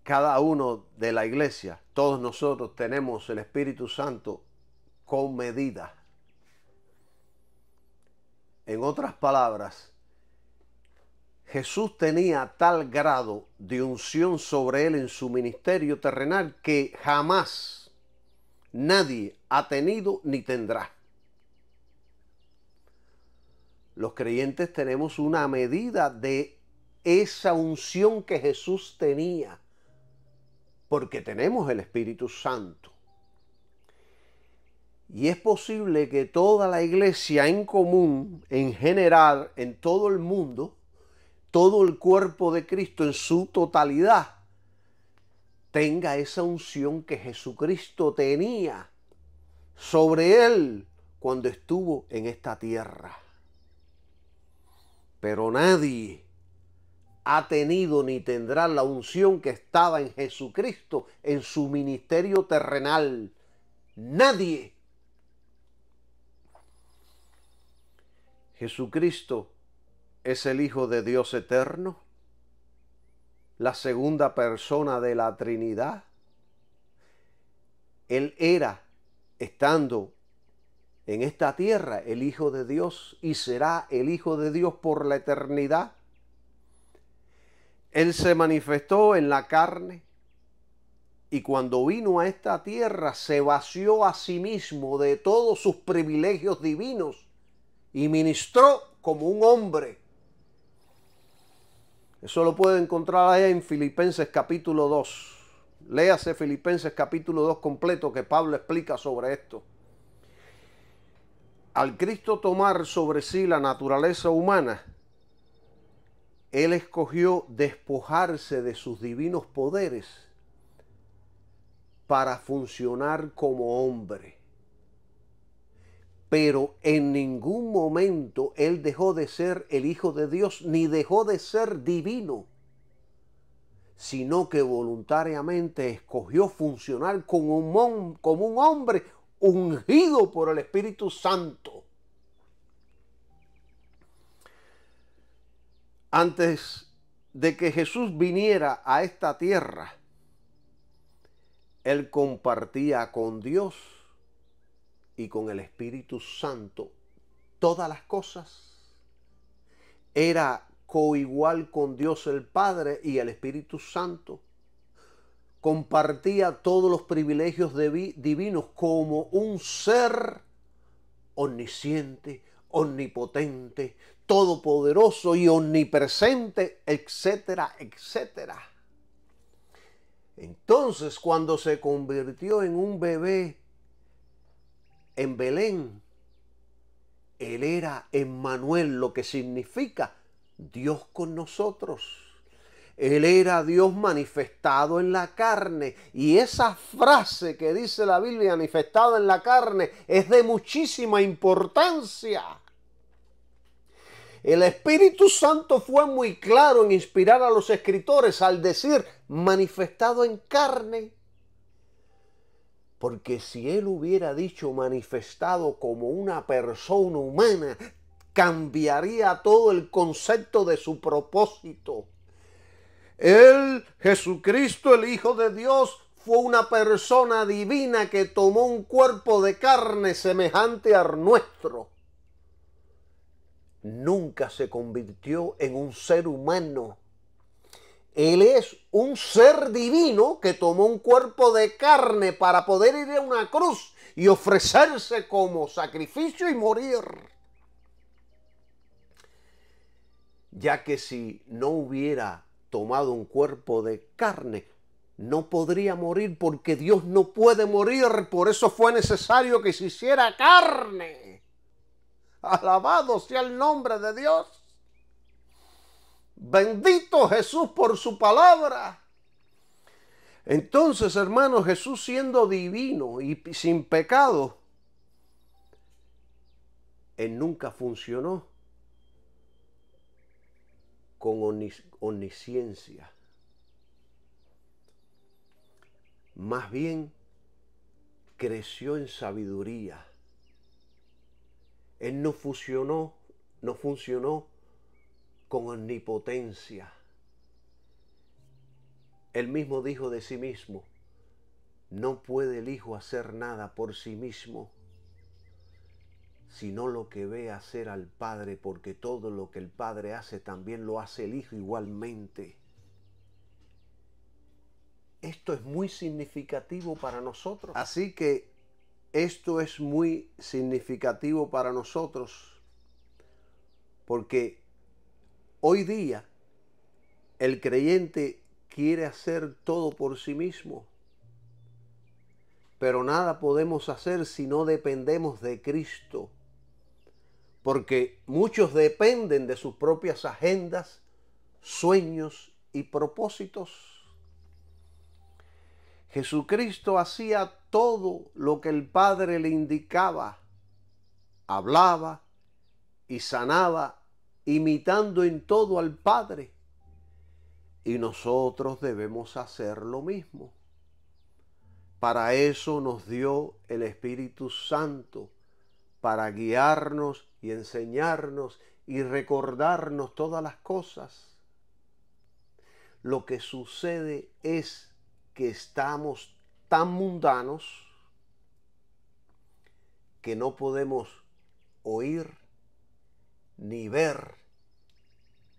cada uno de la iglesia, todos nosotros tenemos el Espíritu Santo con medida. En otras palabras, Jesús tenía tal grado de unción sobre él en su ministerio terrenal que jamás nadie ha tenido ni tendrá. Los creyentes tenemos una medida de esa unción que Jesús tenía, porque tenemos el Espíritu Santo. Y es posible que toda la iglesia en común, en general, en todo el mundo, todo el cuerpo de Cristo en su totalidad, tenga esa unción que Jesucristo tenía sobre él cuando estuvo en esta tierra. Pero nadie ha tenido ni tendrá la unción que estaba en Jesucristo en su ministerio terrenal. Nadie. Jesucristo es el Hijo de Dios eterno, la segunda persona de la Trinidad. Él era, estando en esta tierra, el Hijo de Dios y será el Hijo de Dios por la eternidad. Él se manifestó en la carne y cuando vino a esta tierra se vació a sí mismo de todos sus privilegios divinos y ministró como un hombre. Eso lo puede encontrar allá en Filipenses capítulo 2. Léase Filipenses capítulo 2 completo, que Pablo explica sobre esto. Al Cristo tomar sobre sí la naturaleza humana, Él escogió despojarse de sus divinos poderes para funcionar como hombre. Pero en ningún momento Él dejó de ser el Hijo de Dios, ni dejó de ser divino, sino que voluntariamente escogió funcionar como un hombre ungido por el Espíritu Santo. Antes de que Jesús viniera a esta tierra, Él compartía con Dios y con el Espíritu Santo todas las cosas. Era coigual con Dios el Padre y el Espíritu Santo. Compartía todos los privilegios divinos como un ser omnisciente, omnipotente, todopoderoso y omnipresente, etcétera, etcétera. Entonces, cuando se convirtió en un bebé en Belén, Él era Emmanuel, lo que significa Dios con nosotros. Él era Dios manifestado en la carne. Y esa frase que dice la Biblia, manifestado en la carne, es de muchísima importancia. El Espíritu Santo fue muy claro en inspirar a los escritores al decir manifestado en carne. Porque si Él hubiera dicho manifestado como una persona humana, cambiaría todo el concepto de su propósito. Él, Jesucristo, el Hijo de Dios, fue una persona divina que tomó un cuerpo de carne semejante al nuestro. Nunca se convirtió en un ser humano. Él es un ser divino que tomó un cuerpo de carne para poder ir a una cruz y ofrecerse como sacrificio y morir. Ya que si no hubiera tomado un cuerpo de carne, no podría morir porque Dios no puede morir. Por eso fue necesario que se hiciera carne. Alabado sea el nombre de Dios. Bendito Jesús por su palabra. Entonces, hermanos, Jesús siendo divino y sin pecado, Él nunca funcionó con omnisciencia. Más bien, creció en sabiduría. Él no funcionó con omnipotencia. Él mismo dijo de sí mismo, no puede el Hijo hacer nada por sí mismo, sino lo que ve hacer al Padre, porque todo lo que el Padre hace también lo hace el Hijo igualmente. Esto es muy significativo para nosotros. Así que esto es muy significativo para nosotros, porque hoy día el creyente quiere hacer todo por sí mismo, pero nada podemos hacer si no dependemos de Cristo, porque muchos dependen de sus propias agendas, sueños y propósitos. Jesucristo hacía todo lo que el Padre le indicaba, hablaba y sanaba, imitando en todo al Padre. Y nosotros debemos hacer lo mismo. Para eso nos dio el Espíritu Santo, para guiarnos y enseñarnos y recordarnos todas las cosas. Lo que sucede es que estamos tan mundanos que no podemos oír, ni ver,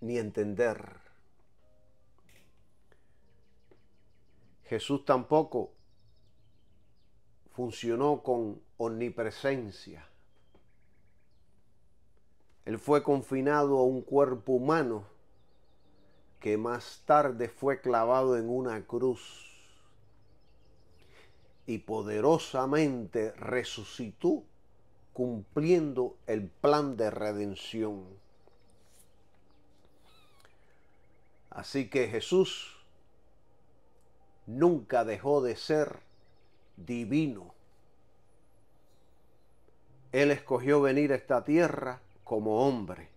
ni entender. Jesús tampoco funcionó con omnipresencia. Él fue confinado a un cuerpo humano que más tarde fue clavado en una cruz y poderosamente resucitó, cumpliendo el plan de redención. Así que Jesús nunca dejó de ser divino. Él escogió venir a esta tierra como hombre,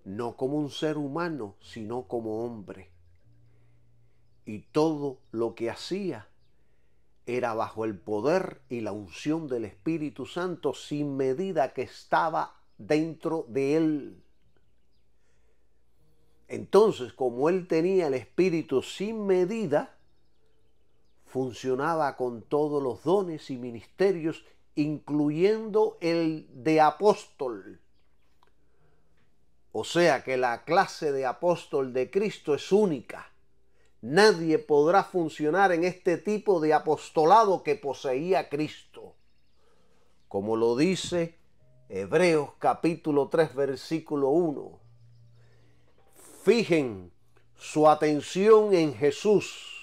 no como un ser humano, sino como hombre. Y todo lo que hacía era bajo el poder y la unción del Espíritu Santo, sin medida que estaba dentro de él. Entonces, como él tenía el Espíritu sin medida, funcionaba con todos los dones y ministerios, incluyendo el de apóstol. O sea que la clase de apóstol de Cristo es única. Nadie podrá funcionar en este tipo de apostolado que poseía Cristo. Como lo dice Hebreos capítulo 3, versículo 1. Fijen su atención en Jesús,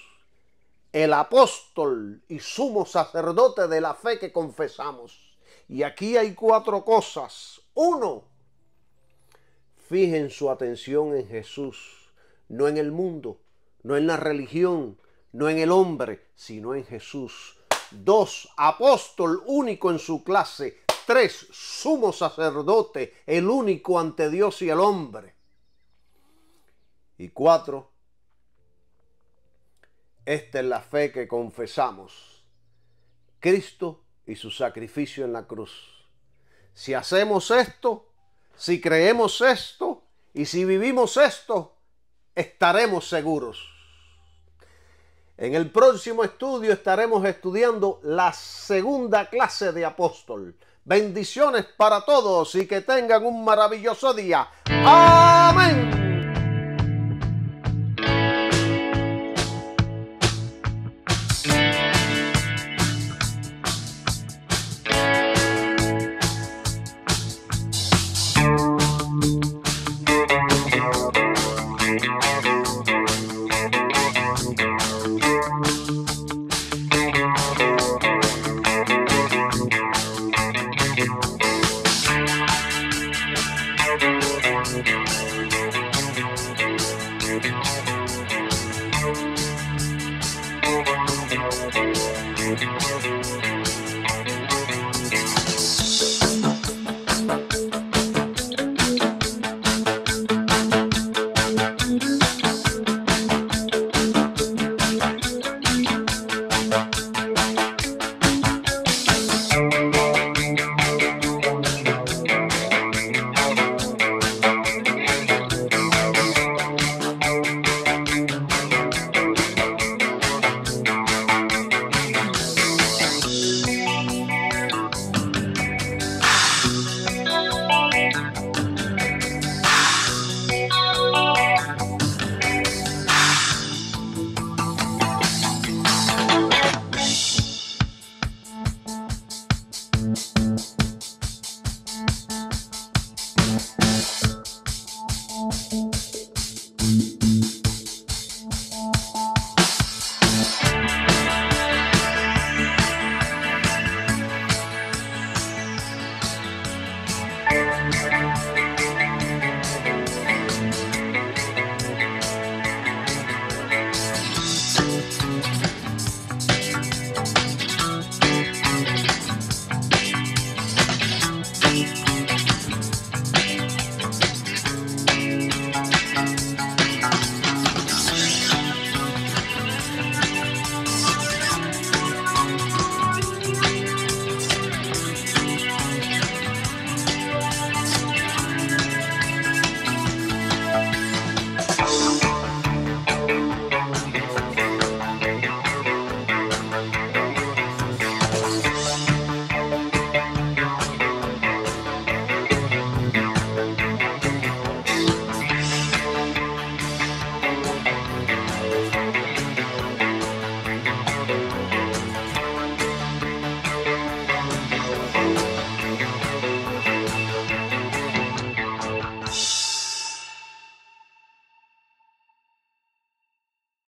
el apóstol y sumo sacerdote de la fe que confesamos. Y aquí hay 4 cosas. 1. Fijen su atención en Jesús, no en el mundo, no en la religión, no en el hombre, sino en Jesús. 2. Apóstol único en su clase. 3. Sumo sacerdote, el único ante Dios y el hombre. Y 4. Esta es la fe que confesamos: Cristo y su sacrificio en la cruz. Si hacemos esto, si creemos esto y si vivimos esto, estaremos seguros. En el próximo estudio estaremos estudiando la segunda clase de apóstol. Bendiciones para todos y que tengan un maravilloso día. Amén.